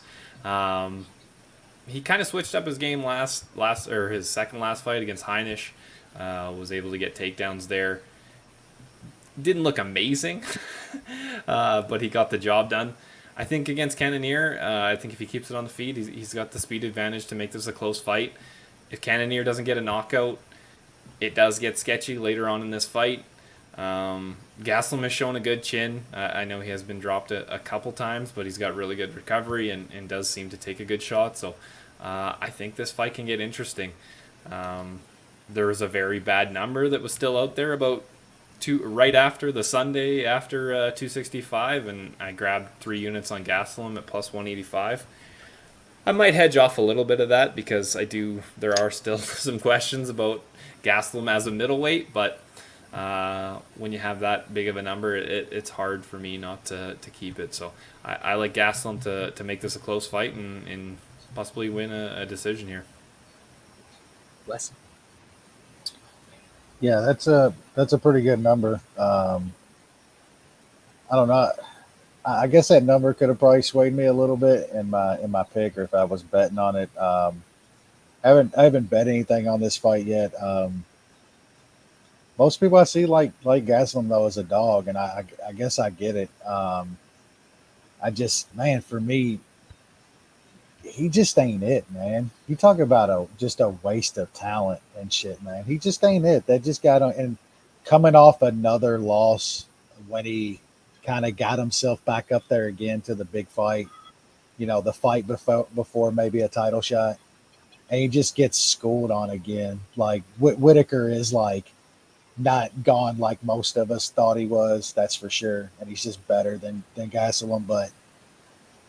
He kind of switched up his game his second last fight against Heinisch. Was able to get takedowns there. Didn't look amazing, but he got the job done. I think against Cannonier, I think if he keeps it on the feet, he's got the speed advantage to make this a close fight. If Cannonier doesn't get a knockout, it does get sketchy later on in this fight. Gastelum has shown a good chin. I know he has been dropped a couple times, but he's got really good recovery and does seem to take a good shot. So I think this fight can get interesting. There was a very bad number that was still out there about right after the Sunday after 265, and I grabbed 3 units on Gastelum at plus 185. I might hedge off a little bit of that because there are still some questions about Gastelum as a middleweight, but when you have that big of a number, it's hard for me not to keep it. So I like Gastelum to make this a close fight and possibly win a decision here. Wes? Yeah, that's a pretty good number. I don't know. I guess that number could have probably swayed me a little bit in my pick, or if I was betting on it. I haven't bet anything on this fight yet. Most people I see like Gastelum though as a dog, and I guess I get it. For me, he just ain't it, man. You talk about just a waste of talent and shit, man. He just ain't it. That just got on, and coming off another loss when he kind of got himself back up there again to the big fight, the fight before maybe a title shot, and he just gets schooled on again. Like Whitaker is like not gone like most of us thought he was, that's for sure, and he's just better than Gastelum, but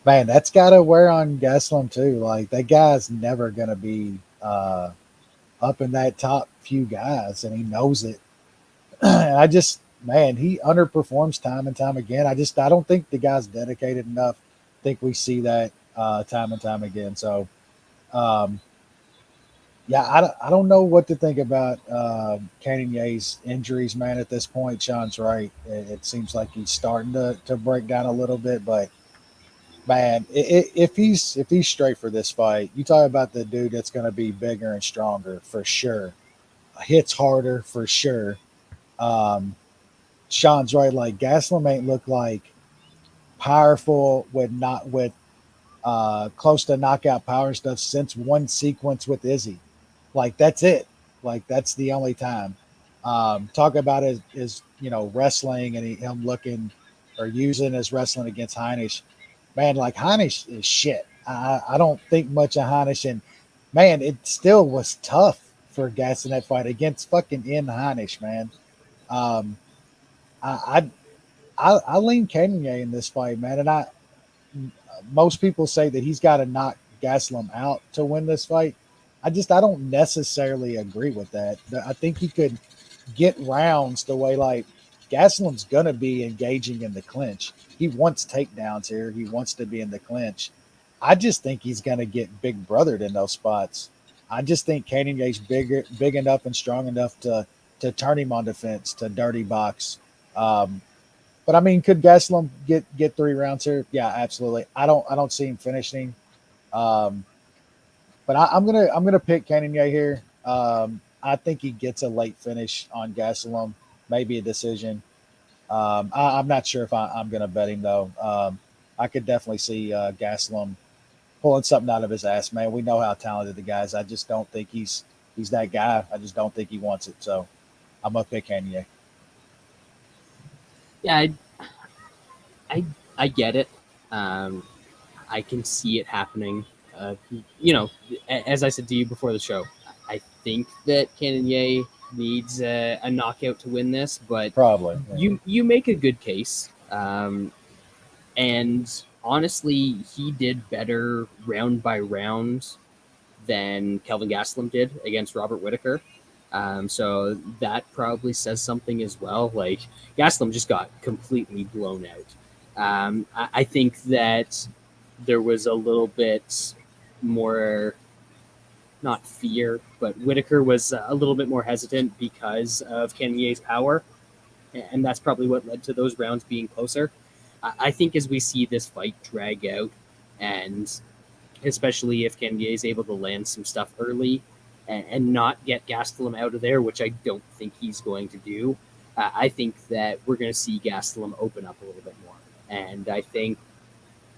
man, that's got to wear on Gastelum too. Like, that guy's never going to be up in that top few guys, and he knows it. And he underperforms time and time again. I don't think the guy's dedicated enough. I think we see that time and time again. So, I don't know what to think about Cannonier's injuries, man, at this point. Sean's right. It seems like he's starting to break down a little bit, but man, if he's straight for this fight, you talk about the dude that's going to be bigger and stronger for sure, hits harder for sure. Sean's right. Like, Gastelum ain't look like powerful with close to knockout power and stuff since one sequence with Izzy. Like, that's it. Like, that's the only time. Talk about his wrestling and him looking or using his wrestling against Heinisch. Man, like, Heinisch is shit. I don't think much of Heinisch, and man, it still was tough for Gas in that fight against fucking Heinisch, man. I lean Cannonier in this fight, man, and most people say that he's got to knock Gastelum out to win this fight. I don't necessarily agree with that. I think he could get rounds the way, like, Gastelum's going to be engaging in the clinch. He wants takedowns here. He wants to be in the clinch. I just think he's going to get big brothered in those spots. I just think Cannonier's big enough and strong enough to turn him on defense, to dirty box. But I mean, could Gastelum get 3 rounds here? Yeah, absolutely. I don't see him finishing. But I'm gonna pick Cannonier here. I think he gets a late finish on Gastelum, maybe a decision. I'm not sure if I'm going to bet him, though. I could definitely see Gastelum pulling something out of his ass, man. We know how talented the guy is. I just don't think he's that guy. I just don't think he wants it. So I'm going to pick Cannonier. Yeah, I get it. I can see it happening. As I said to you before the show, I think that Cannonier needs a knockout to win this, but Probably. Yeah. you make a good case. And honestly, he did better round by round than Kelvin Gastelum did against Robert Whittaker. So that probably says something as well. Like Gastelum just got completely blown out. I think that there was a little bit more, not fear, but Whittaker was a little bit more hesitant because of Cannonier's power. And that's probably what led to those rounds being closer. I think as we see this fight drag out, and especially if Cannonier is able to land some stuff early and not get Gastelum out of there, which I don't think he's going to do, I think that we're going to see Gastelum open up a little bit more. And I think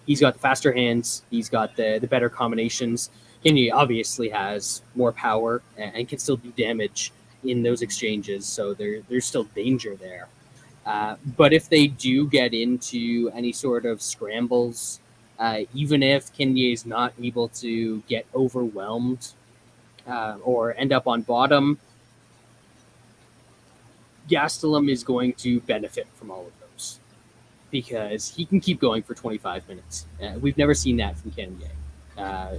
he's got the faster hands. He's got the better combinations. Cannonier obviously has more power and can still do damage in those exchanges, so there's still danger there. But if they do get into any sort of scrambles, even if Cannonier is not able to get overwhelmed or end up on bottom, Gastelum is going to benefit from all of those because he can keep going for 25 minutes. We've never seen that from Cannonier.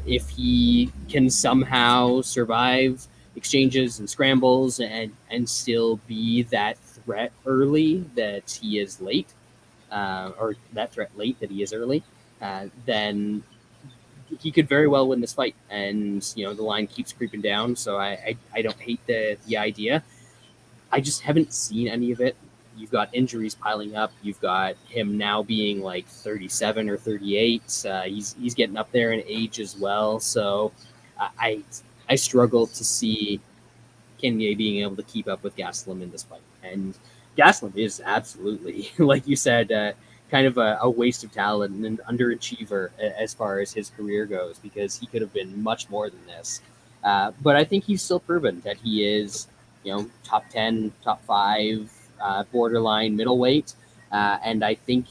If he can somehow survive exchanges and scrambles and still be that threat early that he is late, or that threat late that he is early, then he could very well win this fight. And the line keeps creeping down, so I don't hate the idea. I just haven't seen any of it. You've got injuries piling up. You've got him now being like 37 or 38. He's getting up there in age as well. So I struggle to see Cannonier being able to keep up with Gastelum in this fight. And Gastelum is absolutely, like you said, kind of a waste of talent and an underachiever as far as his career goes, because he could have been much more than this. But I think he's still proven that he is, top 10, top 5, borderline middleweight. And I think,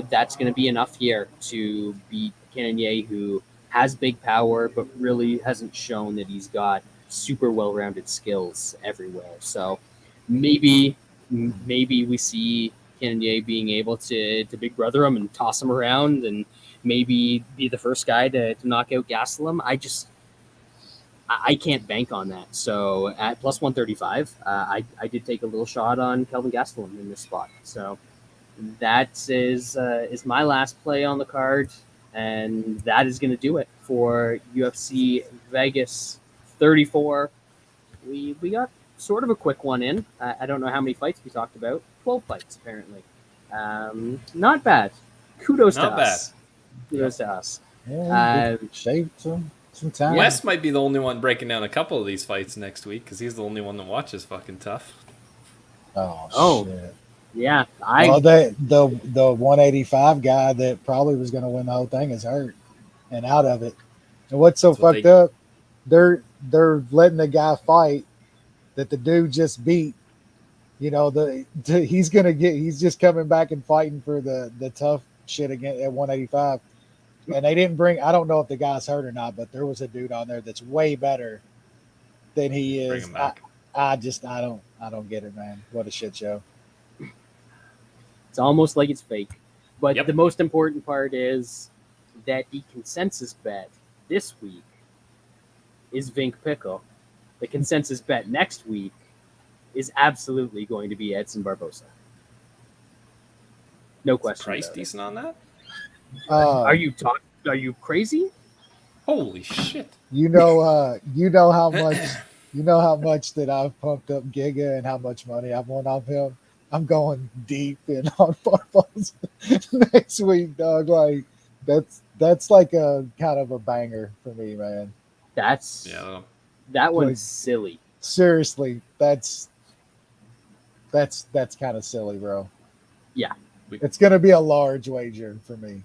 that's going to be enough here to beat Cannonier, who has big power, but really hasn't shown that he's got super well-rounded skills everywhere. So maybe we see Cannonier being able to big brother him and toss him around and maybe be the first guy to knock out Gastelum. I can't bank on that. So at plus 135, I did take a little shot on Kelvin Gastelum in this spot. So that is my last play on the card, and that is going to do it for UFC Vegas 34. We got sort of a quick one in. I don't know how many fights we talked about. 12 fights, apparently. Not bad. Kudos to us. Kudos to us. Yeah, shaved some time. Wes might be the only one breaking down a couple of these fights next week because he's the only one that watches fucking Tough. Oh shit. Yeah. The 185 guy that probably was going to win the whole thing is hurt and out of it. And what's so fucked up? They're letting the guy fight that the dude just beat. He's just coming back and fighting for the tough shit again at 185. And they didn't bring, I don't know if the guy's hurt or not, but there was a dude on there that's way better than he is. Bring him back. I don't get it, man. What a shit show. It's almost like it's fake. But Yep. The most important part is that the consensus bet this week is Vink Pickle. The consensus bet next week is absolutely going to be Edson Barbosa. No question. Price decent on that? Are you crazy? Holy shit! You know how much that I've pumped up Giga and how much money I've won off him. I'm going deep in on Barbosa next week, dog. Like that's like a kind of a banger for me, man. That one's silly. Seriously, that's kind of silly, bro. Yeah. It's going to be a large wager for me.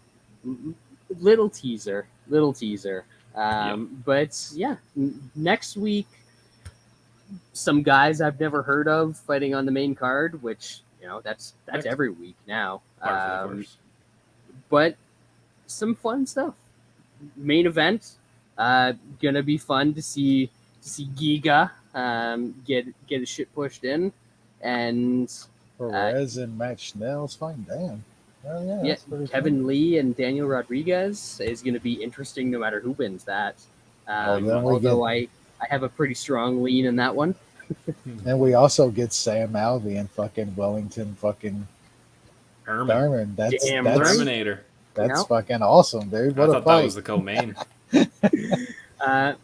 Little teaser. But yeah, next week, some guys I've never heard of fighting on the main card, which, that's every week now. But some fun stuff. Main event, gonna be fun to see Giga get his shit pushed in, and Perez and Matt Schnell's fine. Damn. Oh, yeah, yeah, that's pretty Kevin cool. Lee and Daniel Rodriguez is going to be interesting no matter who wins that. then we Although I have a pretty strong lean in that one. And we also get Sam Alvey and fucking Wellington fucking Thurman. That's Terminator. That's fucking awesome, dude. What I a thought fight. that was the co-main.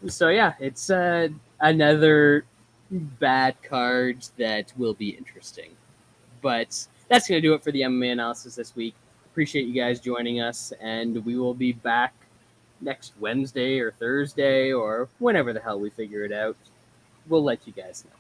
So yeah, it's another bad card that will be interesting. But that's going to do it for the MMA analysis this week. Appreciate you guys joining us, and we will be back next Wednesday or Thursday or whenever the hell we figure it out. We'll let you guys know.